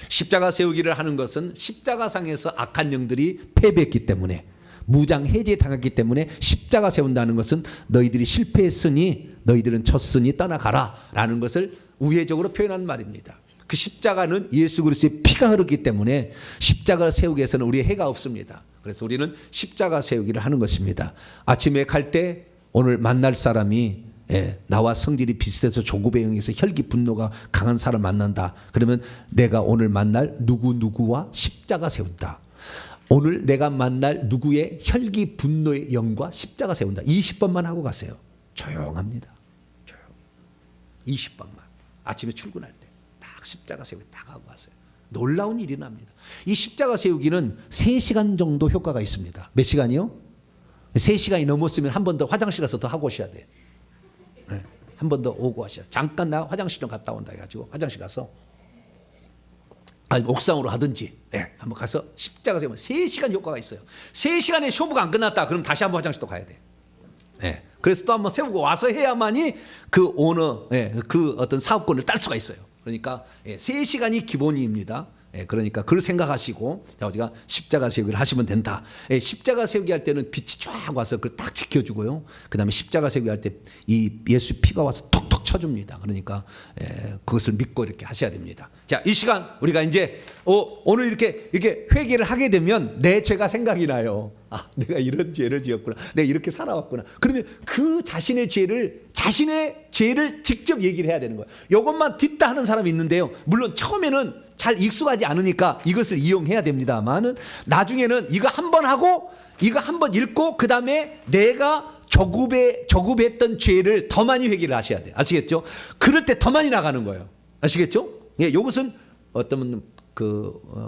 십자가 세우기를 하는 것은 십자가상에서 악한 영들이 패배했기 때문에, 무장 해제당했기 때문에 십자가 세운다는 것은 너희들이 실패했으니 너희들은 졌으니 떠나가라 라는 것을 우회적으로 표현한 말입니다. 그 십자가는 예수 그리스도의 피가 흐르기 때문에 십자가를 세우기 위해서는 우리의 해가 없습니다. 그래서 우리는 십자가 세우기를 하는 것입니다. 아침에 갈 때 오늘 만날 사람이 나와 성질이 비슷해서 조급의 영에서 혈기 분노가 강한 사람 만난다. 그러면 내가 오늘 만날 누구누구와 십자가 세운다. 오늘 내가 만날 누구의 혈기 분노의 영과 십자가 세운다. 20번만 하고 가세요. 조용합니다. 조용. 20번만. 아침에 출근할 때 딱 십자가 세우기 딱 하고 가세요. 놀라운 일이 납니다. 이 십자가 세우기는 3시간 정도 효과가 있습니다. 몇 시간이요? 3시간이 넘었으면 한 번 더 화장실 가서 더 하고 오셔야 돼요. 한 번 더 오고 하셔야. 잠깐 나 화장실 좀 갔다 온다 해가지고 화장실 가서, 아니 옥상으로 하든지 한번 가서 십자가 세우면 3시간 효과가 있어요. 3시간에 쇼부가 안 끝났다 그럼 다시 한번 화장실 또 가야 돼. 그래서 또 한번 세우고 와서 해야만이 그 오너, 그 어떤 사업권을 딸 수가 있어요. 그러니까 3시간이 기본입니다. 그러니까 그걸 생각하시고 자, 우리가 십자가 세우기를 하시면 된다. 십자가 세우기 할 때는 빛이 쫙 와서 그걸 딱 지켜주고요. 그 다음에 십자가 세우기 할 때 이 예수 피가 와서 톡톡 쳐줍니다. 그러니까 그것을 믿고 이렇게 하셔야 됩니다. 자, 이 시간 우리가 이제 오늘 이렇게 회개를 하게 되면 내 죄가 생각이 나요. 아, 내가 이런 죄를 지었구나. 내가 이렇게 살아왔구나. 그러면 그 자신의 죄를 직접 얘기를 해야 되는 거예요. 이것만 딥다 하는 사람이 있는데요. 물론 처음에는 잘 익숙하지 않으니까 이것을 이용해야 됩니다만은 나중에는 이거 한 번 하고 이거 한 번 읽고 그 다음에 내가 조급했던 죄를 더 많이 회개를 하셔야 돼요. 아시겠죠? 그럴 때 더 많이 나가는 거예요. 아시겠죠? 이것은 어떤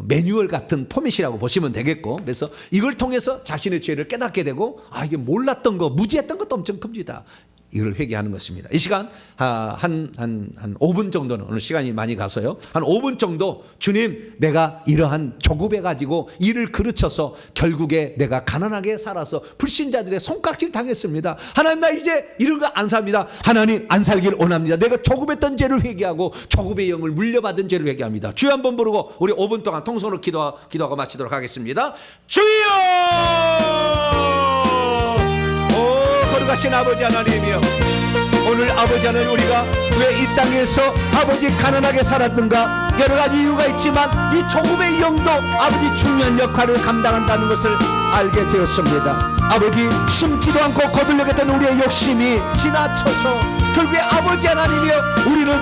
매뉴얼 같은 포맷이라고 보시면 되겠고, 그래서 이걸 통해서 자신의 죄를 깨닫게 되고, 아, 이게 몰랐던 거, 무지했던 것도 엄청 큽니다. 이걸 회개하는 것입니다. 이 시간 한 5분 정도는, 오늘 시간이 많이 가서요, 한 5분 정도 주님, 내가 이러한 조급해 가지고 일을 그르쳐서 결국에 내가 가난하게 살아서 불신자들의 손깍질 당했습니다. 하나님, 나 이제 이런 거 안 삽니다. 하나님, 안 살길 원합니다. 내가 조급했던 죄를 회개하고 조급의 영을 물려받은 죄를 회개합니다. 주여 한번 부르고 우리 5분 동안 통성으로 기도하고 마치도록 하겠습니다. 주여! 거룩하신 아버지 하나님이여, 오늘 아버지 하나님, 우리가 왜 이 땅에서 아버지 가난하게 살았는가, 여러 가지 이유가 있지만 이 조급의 영도 아버지 중요한 역할을 감당한다는 것을 알게 되었습니다. 아버지, 심지도 않고 거들려겠던 우리의 욕심이 지나쳐서 결국에 아버지 하나님이여, 우리는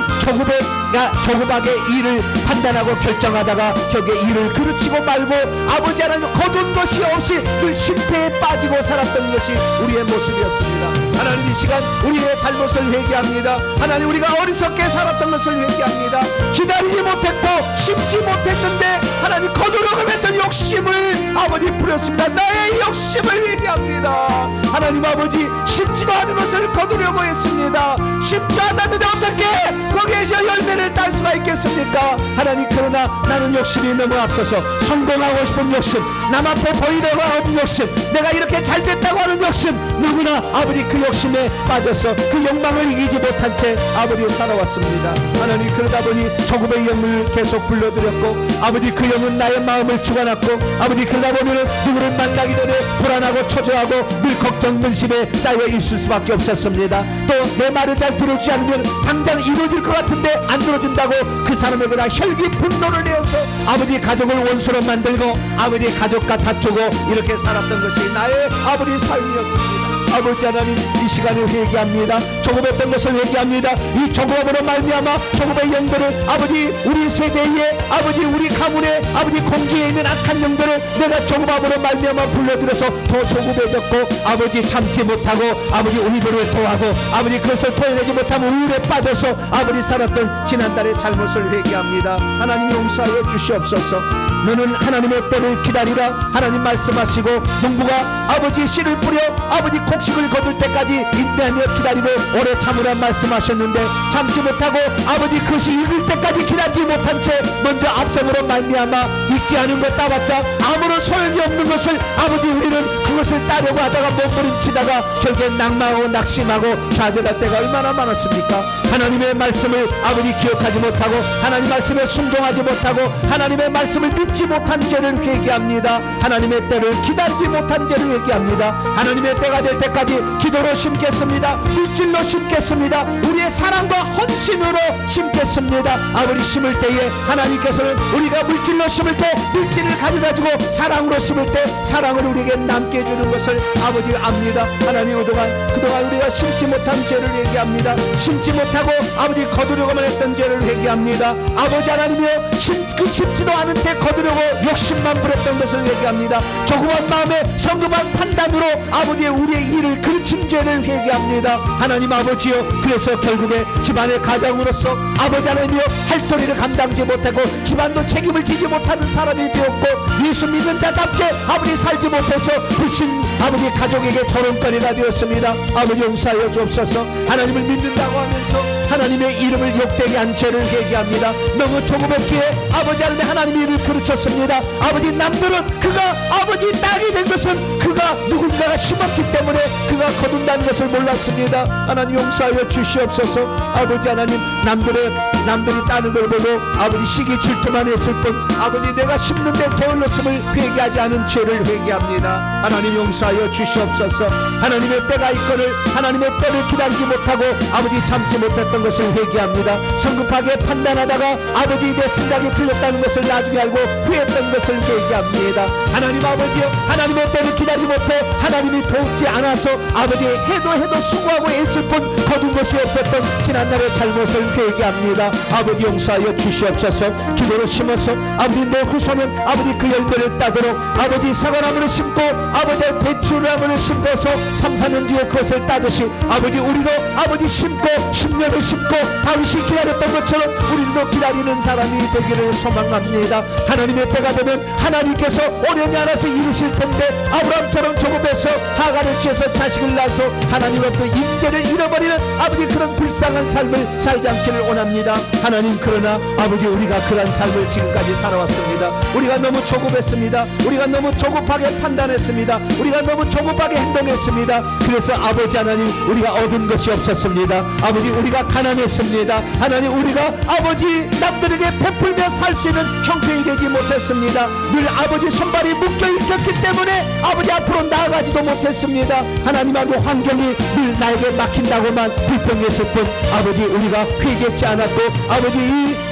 조급하게 일을 판단하고 결정하다가 결국에 일을 그르치고 말고 아버지 하나님 거둔 것이 없이 늘 실패에 빠지고 살았던 것이 우리의 모습이었습니다. 하나님, 이 시간 우리의 잘못을 회개합니다. 하나님, 우리가 어리석게 살았던 것을 회개합니다. 기다리지 못했고 심지 못했는데 하나님 거두려고 했던 욕심을 아버지 부렸습니다. 나의 욕심을 회개합니다. 하나님 아버지, 심지도 않은 것을 거두려고 했습니다. 쉽지 않았는데 어떻게 거기에서 열매를 딸 수가 있겠습니까? 하나님, 그러나 나는 욕심이 너무 앞서서 성공하고 싶은 욕심, 남 앞에 보이려고 하는 욕심, 내가 이렇게 잘됐다고 하는 욕심, 누구나 아버지 그 욕심에 빠져서 그 욕망을 이기지 못한 채 아버지 살아왔습니다. 하나님, 그러다 보니 조급의 영을 계속 불러들였고 아버지 그 영은 나의 마음을 주관했고 아버지, 그러다 보면 누구를 만나기 전에 불안하고 초조하고 늘 걱정 근심에 짜여 있을 수밖에 없었습니다. 또 내 말을 잘 들어주지 않으면 당장 이루어질 것 같은데 안 들어준다고 그 사람에게 다 혈기 분노를 내어서 아버지 가족을 원수로 만들고 아버지 가족과 다투고 이렇게 살았던 것이 나의 아버지 삶이었습니다. 아버지 하나님, 이 시간을 회개합니다. 조급했던 것을 회개합니다. 이 조급함으로 말미암아 조급의 영들을 아버지 우리 세대에 아버지 우리 가문에 아버지 공주에 있는 악한 영들을 내가 조급함으로 말미암아 불러들여서 더 조급해졌고 아버지 참지 못하고 아버지 우리들을 토하고 아버지 그것을 토해내지 못하면 우울에 빠져서 아버지 살았던 지난달의 잘못을 회개합니다. 하나님, 용서하여 주시옵소서. 너는 하나님의 때를 기다리라. 하나님 말씀하시고 농부가 아버지 씨를 뿌려 아버지 곡식을 거둘 때까지 인내하며 기다리고 오래 참으라 말씀하셨는데 참지 못하고 아버지 그것이 익을 때까지 기다리지 못한 채 먼저 앞섬으로 말미암아 익지 않은 것 따봤자 아무런 소용이 없는 것을 아버지 우리는 그것을 따려고 하다가 몸부림치다가 결국엔 낭망하고 낙심하고 좌절할 때가 얼마나 많았습니까? 하나님의 말씀을 아버지 기억하지 못하고 하나님 말씀에 순종하지 못하고 하나님의 말씀을 믿지 못한 죄를 회개합니다. 하나님의 때를 기다리지 못한 죄를 회개합니다. 하나님의 때가 될 때까지 기도로 심겠습니다. 물질로 심겠습니다. 우리의 사랑과 헌신으로 심겠습니다. 아버지 심을 때에 하나님께서는 우리가 물질로 심을 때 물질을 가져다주고 사랑으로 심을 때 사랑을 우리에게 남게 해주는 것을 아버지가 압니다. 하나님, 그동안 우리가 심지 못한 죄를 회개합니다. 심지 못하고 아버지 거두려고만 했던 죄를 회개합니다. 아버지 하나님이여, 심지도 않은 채 거두려고 욕심만 부렸던 것을 회개합니다. 조그만 마음에 성급한 판단으로 아버지의 우리의 일을 그르친 죄를 회개합니다. 하나님 아버지여, 그래서 결국에 집안의 가장으로서 아버지 하나님이여 할도리를 감당하지 못하고 집안도 책임을 지지 못하는 사람이 되었고 예수 믿는 자답게 아버지 살지 못해서 불신 아버지 가족에게 조롱거리가 되었습니다. 아버지 용서하여 주옵소서. 하나님을 믿는다고 하면서 하나님의 이름을 욕되게 한 죄를 회개합니다. 너무 조급했기에 아버지 하나님의 일을 그르쳤습니다. 아버지, 남들은 그가 아버지 땅이 된 것은 그가 누군가가 심었기 때문에 그가 거둔다는 것을 몰랐습니다. 하나님 용서하여 주시옵소서. 아버지 하나님, 남들이 따는 걸 보고 아버지 시기 질투만 했을 뿐 아버지 내가 심는데 게을렀음을 회개하지 않은 죄를 회개합니다. 하나님 용서하여 주시옵소서. 하나님의 때가 있거늘 하나님의 때를 기다리지 못하고 아버지 참지 못했던 것을 회개합니다. 성급하게 판단하다가 아버지 내 생각이 틀렸다는 것을 나중에 알고 후회했던 것을 회개합니다. 하나님 아버지여, 하나님의 때를 기다리지 못해 하나님이 돕지 않아서 아버지 해도 수고하고 애쓸 뿐 거둔 것이 없었던 지난날의 잘못을 회개합니다. 아버지 용서하여 주시옵소서. 기도로 심어서 아버지 내 후손은 아버지 그 열매를 따도록 아버지 사과나무를 심고 아버지 대추나무를 심어서 3, 4년 뒤에 그것을 따듯이 아버지 우리도 아버지 심고 10년을 심고 다윗이 기다렸던 것처럼 우리도 기다리는 사람이 되기를 소망합니다. 하나님의 때가 되면 하나님께서 오려니 알아서 이루실 텐데 아브라함처럼 조급해서 하갈을 취해서 자식을 낳아서 하나님으로부터 임재를 잃어버리는 아버지 그런 불쌍한 삶을 살지 않기를 원합니다. 하나님 그러나 아버지 우리가 그런 삶을 지금까지 살아왔습니다. 우리가 너무 조급했습니다. 우리가 너무 조급하게 판단했습니다. 우리가 너무 조급하게 행동했습니다. 그래서 아버지 하나님 우리가 얻은 것이 없었습니다. 아버지 우리가 가난했습니다. 하나님 우리가 아버지 남들에게 베풀며 살 수 있는 형편이 되지 못했습니다. 늘 아버지 손발이 묶여 있었기 때문에 아버지 앞으로 나아가지도 못했습니다. 하나님하고 환경이 늘 나에게 막힌다고만 불평했을 뿐 아버지 우리가 회개치 않았고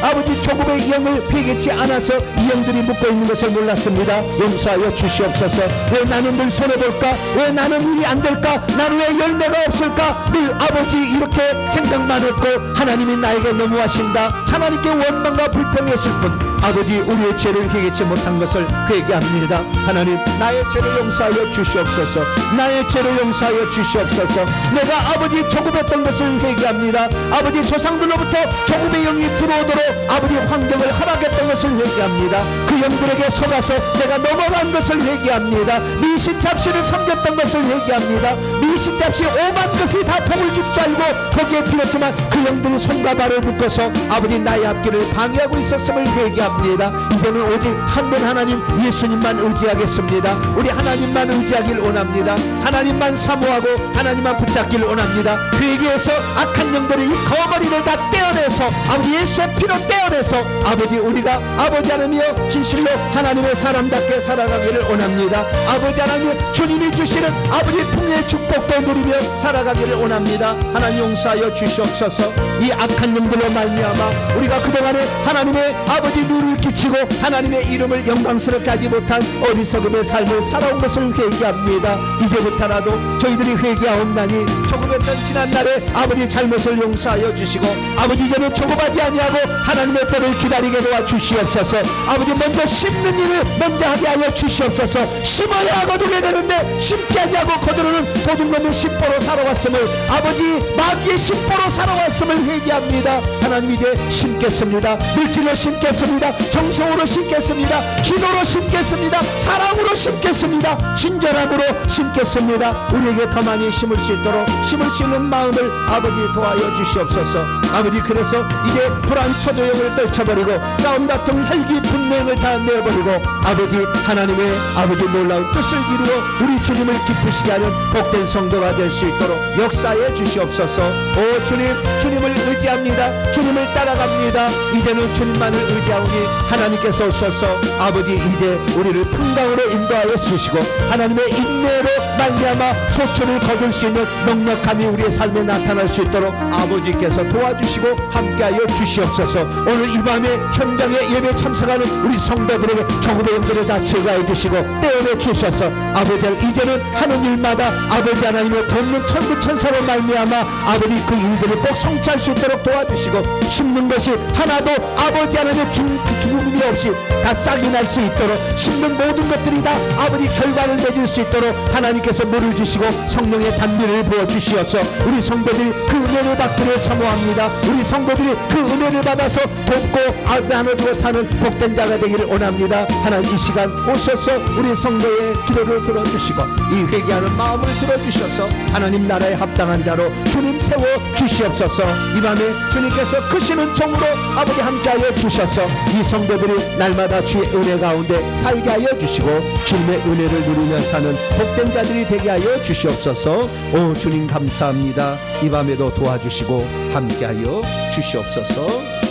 아버지 조급의 영을 회개치 않아서 이 영들이 묶고 있는 것을 몰랐습니다. 용서하여 주시옵소서. 왜 나는 늘 손해볼까? 왜 나는 일이 안 될까? 나는 왜 열매가 없을까? 늘 아버지 이렇게 생각만 했고 하나님이 나에게 너무하신다. 하나님께 원망과 불평했을 뿐 아버지 우리의 죄를 회개치 못한 것을 회개합니다. 하나님 나의 죄를 용서하여 주시옵소서. 나의 죄를 용서하여 주시옵소서. 내가 아버지 조급했던 것을 회개합니다. 아버지 조상들로부터 조급의 영이 들어오도록 아버지 환경을 허락했던 것을 회개합니다. 그 영들에게 속아서 내가 넘어간 것을 회개합니다. 미신잡시를 섬겼던 것을 회개합니다. 미신잡시 오만 것이 다 복을 줄 줄 알고 거기에 빌었지만 그 영들이 손과 발을 묶어서 아버지 나의 앞길을 방해하고 있었음을 회개합니다. 이제는 오직 한 분 하나님 예수님만 의지하겠습니다. 우리 하나님만 의지하길 원합니다. 하나님만 사모하고 하나님만 붙잡기를 원합니다. 회개해서 악한 영들을 이 거머리를 다 떼어내서 아버지 예수의 피로 떼어내서 아버지 우리가 아버지 하나님이여 진실로 하나님의 사람답게 살아가기를 원합니다. 아버지 하나님 주님이 주시는 아버지 풍요의 축복도 누리며 살아가기를 원합니다. 하나님 용서하여 주시옵소서. 이 악한 영들로 말미암아 우리가 그동안에 하나님의 아버지 누를 끼치고 하나님의 이름을 영광스럽게 하지 못한 어리석음의 삶을 살아온 것을 회개합니다. 이제부터라도 저희들이 회개하옵나니 조급했던 지난날에 아버지 잘못을 용서하여 주시고 아버지 이제는 조급하지 아니하고 하나님의 때를 기다리게 도와 주시옵소서. 아버지 먼저 심는 일을 먼저 하게 하여 주시옵소서. 심어야 거두게 되는데 심지 아니하고 거두는 도둑놈의 심보로 살아왔음을 아버지 마귀의 심보로 살아왔음을 회개합니다. 하나님 이제 심겠습니다. 물질로 심겠습니다. 정성으로 심겠습니다. 기도로 심겠습니다. 사랑으로 심겠습니다. 친절함으로 심겠습니다. 우리에게 더 많이 심을 수 있도록 심을 수 있는 마음을 아버지 도와여 주시옵소서. 아버지 그래서 이제 불안 초조영을 떨쳐버리고 싸움 다툼 혈기 분노를 다 내어버리고 아버지 하나님의 아버지 놀라운 뜻을 이루어 우리 주님을 기쁘시게 하는 복된 성도가 될 수 있도록 역사해 주시옵소서. 오 주님, 주님을 의지합니다. 주님을 따라갑니다. 이제는 주님만을 의지하오니 하나님께서 오셔서 아버지 이제 우리를 평강으로 인도하여 주시고 하나님의 인내로 말미암아 소출을 거둘 수 있는 넉넉함이 우리의 삶에 나타날 수 있도록 아버지께서 도와주시고 함께하여 주시옵소서. 오늘 이 밤에 현장에 예배 참석하는 우리 성도들에게 조급의 영들을 다 제거해 주시고 떼어내 주셔서 아버지 이제는 하는 일마다 아버지 하나님의 돕는 천부 천사로 말미암아 아버지 그 일들을 꼭 성취할 수 있도록 도와주시고 심는 것이 하나도 아버지 하나님의 죽음이 없이 다 싹이 날 수 있도록 심는 모든 것들이 다 아버지 결과를 맺을 수 있도록 하나님께서 물을 주시고 성령의 단비를 부어주시어서 우리 성도들이 그 은혜를 받기를 사모합니다. 우리 성도들이 그 은혜를 받아서 돕고 나눠주고 사는 복된 자가 되기를 원합니다. 하나님 이 시간 오셔서 우리 성도의 기도를 들어주시고 이 회개하는 마음을 들어주셔서 하나님 나라에 합당한 자로 주님 세워 주시옵소서. 이 밤에 주님께서 크시는 종으로 아버지 함께하여 주셔서 이 성도들이 날마다 주의 은혜 가운데 살게 하여 주시고 주님의 은혜를 누리며 사는 복된 자들이 되게 하여 주시옵소서. 오 주님 감사합니다. 이 밤에도 도와주시고 함께하여 주시옵소서.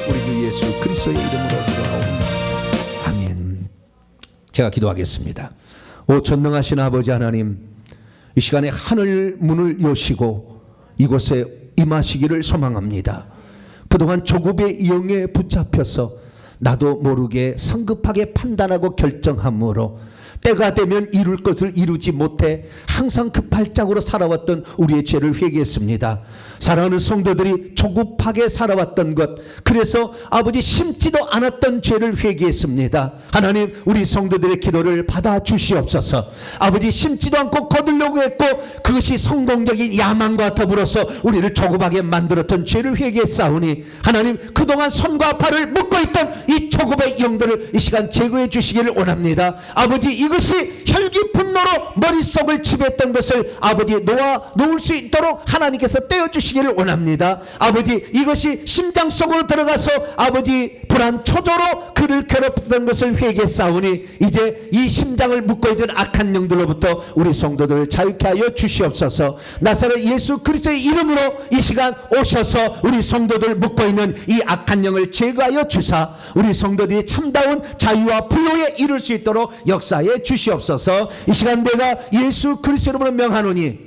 우리 주 예수 그리스도의 이름으로 기도하옵나이다. 아멘. 제가 기도하겠습니다. 오 전능하신 아버지 하나님, 이 시간에 하늘 문을 여시고 이곳에 임하시기를 소망합니다. 그동안 조급의 영에 붙잡혀서 나도 모르게 성급하게 판단하고 결정함으로 때가 되면 이룰 것을 이루지 못해 항상 그 발작으로 살아왔던 우리의 죄를 회개했습니다. 사랑하는 성도들이 조급하게 살아왔던 것, 그래서 아버지 심지도 않았던 죄를 회개했습니다. 하나님, 우리 성도들의 기도를 받아주시옵소서. 아버지, 심지도 않고 거두려고 했고 그것이 성공적인 야망과 더불어서 우리를 조급하게 만들었던 죄를 회개했사오니 하나님, 그동안 손과 발을 묶고 있던 이 조급의 영들을 이 시간 제거해 주시기를 원합니다. 아버지, 이것이 혈기 분노로 머릿속을 지배했던 것을 아버지 놓을 수 있도록 하나님께서 떼어주시기를 원합니다. 아버지, 이것이 심장 속으로 들어가서 아버지 불안 초조로 그를 괴롭혔던 것을 회개했사오니 이제 이 심장을 묶고 있던 악한 영들로부터 우리 성도들을 자유케 하여 주시옵소서. 나사렛 예수 그리스도의 이름으로 이 시간 오셔서 우리 성도들 묶고 있는 이 악한 영을 제거하여 주사 우리 성도들이 참다운 자유와 부요에 이룰 수 있도록 역사해 주시옵소서. 이 시간 내가 예수 그리스도 이름으로 명하노니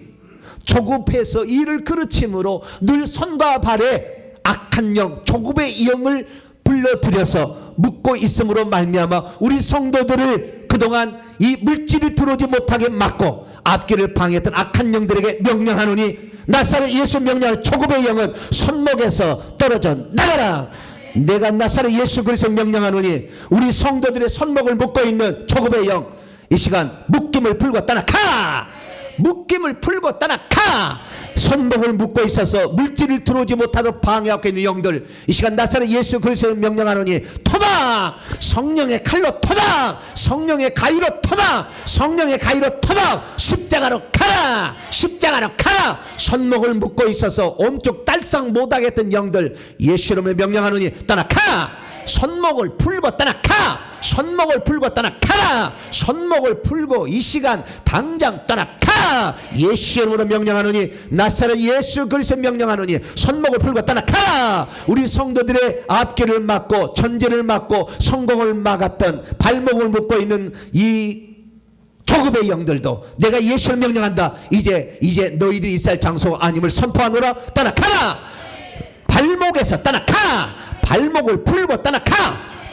조급해서 일을 그르침으로 늘 손과 발에 악한 영, 조급의 영을 불러들여서 묶고 있음으로 말미암아 우리 성도들을 그동안 이 물질이 들어오지 못하게 막고 앞길을 방해했던 악한 영들에게 명령하노니 나사렛 예수 명령하는 조급의 영은 손목에서 떨어져 나가라. 내가 나사렛 예수 그리스도 명령하노니 우리 성도들의 손목을 묶고 있는 조급의 영, 이 시간 묶임을 풀고 떠나가. 묶임을 풀고 떠나가. 손목을 묶고 있어서 물질을 들어오지 못하도록 방해하고 있는 영들, 이 시간 나사렛 예수 그리스도를 명령하노니 토막, 성령의 칼로 토막, 성령의 가위로 토막, 성령의 가위로 토막, 십자가로 가라, 십자가로 가라. 손목을 묶고 있어서 온쪽 달싹 못하게 했던 영들 예수 이름으로 명령하노니 떠나가. 손목을 풀고 떠나가. 손목을 풀고 떠나가라. 손목을 풀고 이 시간 당장 떠나가. 예수 이름으로 명령하노니 나사렛 예수 그리스도 명령하노니 손목을 풀고 떠나가. 우리 성도들의 앞길을 막고 전제를 막고 성공을 막았던 발목을 묶고 있는 이 조급의 영들도 내가 예수를 명령한다. 이제 너희들이 있을 장소 아님을 선포하노라. 떠나가라. 발목에서 떠나가. 발목을 풀고 떠나가.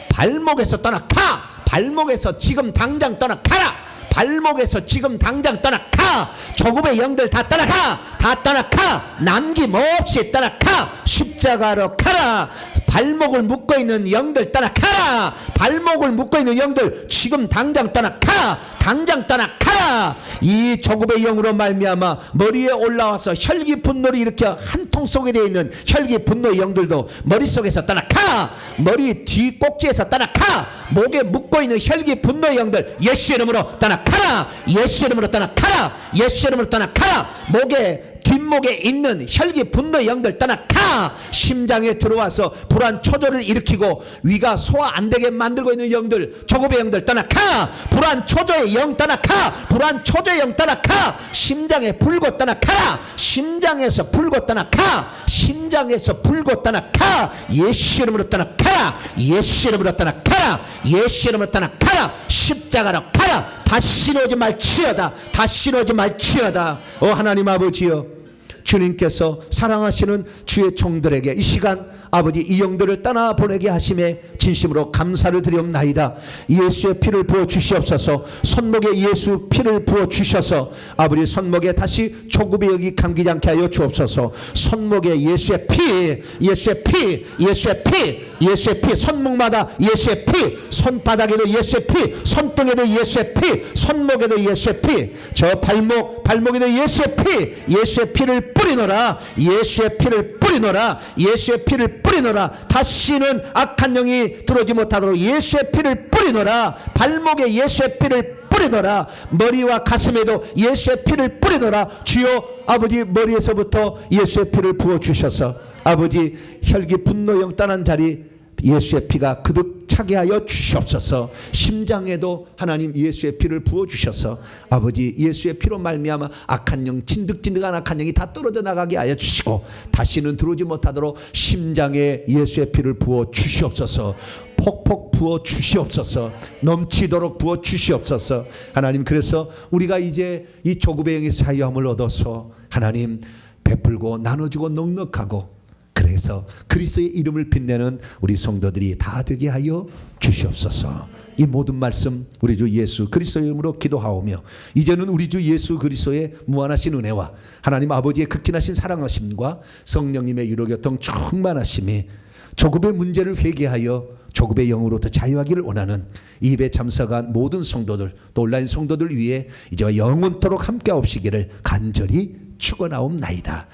발목에서 떠나가. 발목에서 지금 당장 떠나가라. 발목에서 지금 당장 떠나가. 조급의 영들 다 떠나가. 다 떠나가. 남김없이 떠나가. 십자가로 가라. 발목을 묶고 있는 영들 떠나가라. 발목을 묶고 있는 영들 지금 당장 떠나가. 당장 떠나가라. 이 조급의 영으로 말미암아 머리에 올라와서 혈기 분노를 일으켜 한 통 속에 되어 있는 혈기 분노의 영들도 머릿속에서 떠나가. 머리 뒤 꼭지에서 떠나가. 목에 묶고 있는 혈기 분노의 영들 예수 이름으로 떠나가라. 예수 이름으로 떠나가라. 예수 이름으로 떠나가라. 목에 뒷목에 있는 혈기 분노의 영들 떠나가. 심장에 들어와서 불안 초조를 일으키고 위가 소화 안 되게 만들고 있는 영들, 조급의 영들 떠나가. 불안 초조의 영 떠나가. 불안 초조의 영 떠나가. 심장에 불고 떠나가. 심장에서 불고 떠나가. 심장에서 불고 떠나가. 예수 이름으로 떠나가. 예수 이름으로 떠나가. 예수 이름으로 떠나가. 십자가로 가라. 다시 오지 말지어다. 다시 오지 말지어다. 하나님 아버지여, 주님께서 사랑하시는 주의 종들에게 이 시간 아버지 이 영들을 떠나보내게 하심에 진심으로 감사를 드리옵나이다. 예수의 피를 부어 주시옵소서. 손목에 예수 피를 부어 주셔서 아버지 손목에 다시 조급의 영이 감기지 않게 하여 주옵소서. 손목에 예수의 피, 예수의 피, 예수의 피, 예수의 피, 손목마다 예수의 피, 손바닥에도 예수의 피, 손등에도 예수의 피, 손목에도 예수의 피, 저 발목에도 예수의 피, 예수의 피를 뿌리노라. 예수의 피를 뿌리노라. 예수의 피를 뿌리노라. 다시는 악한 영이 들어오지 못하도록 예수의 피를 뿌리노라. 발목에 예수의 피를 뿌리노라. 머리와 가슴에도 예수의 피를 뿌리노라. 주여 아버지 머리에서부터 예수의 피를 부어주셔서 아버지 혈기 분노영 떠난 자리 예수의 피가 그득 차게 하여 주시옵소서. 심장에도 하나님 예수의 피를 부어주셔서 아버지 예수의 피로 말미암아 악한 영, 진득진득한 악한 영이 다 떨어져 나가게 하여 주시고 다시는 들어오지 못하도록 심장에 예수의 피를 부어 주시옵소서. 폭폭 부어 주시옵소서. 넘치도록 부어 주시옵소서. 하나님, 그래서 우리가 이제 이 조급의 영의 자유함을 얻어서 하나님 베풀고 나눠주고 넉넉하고 그래서 그리스도의 이름을 빛내는 우리 성도들이 다 되게 하여 주시옵소서. 이 모든 말씀 우리 주 예수 그리스도의 이름으로 기도하오며 이제는 우리 주 예수 그리스도의 무한하신 은혜와 하나님 아버지의 극진하신 사랑하심과 성령님의 유로교통 충만하심이 조급의 문제를 회개하여 조급의 영으로부터 자유하기를 원하는 이 입에 참석한 모든 성도들 또 온라인 성도들 위해 이제와 영원토록 함께 하옵시기를 간절히 축원하옵나이다.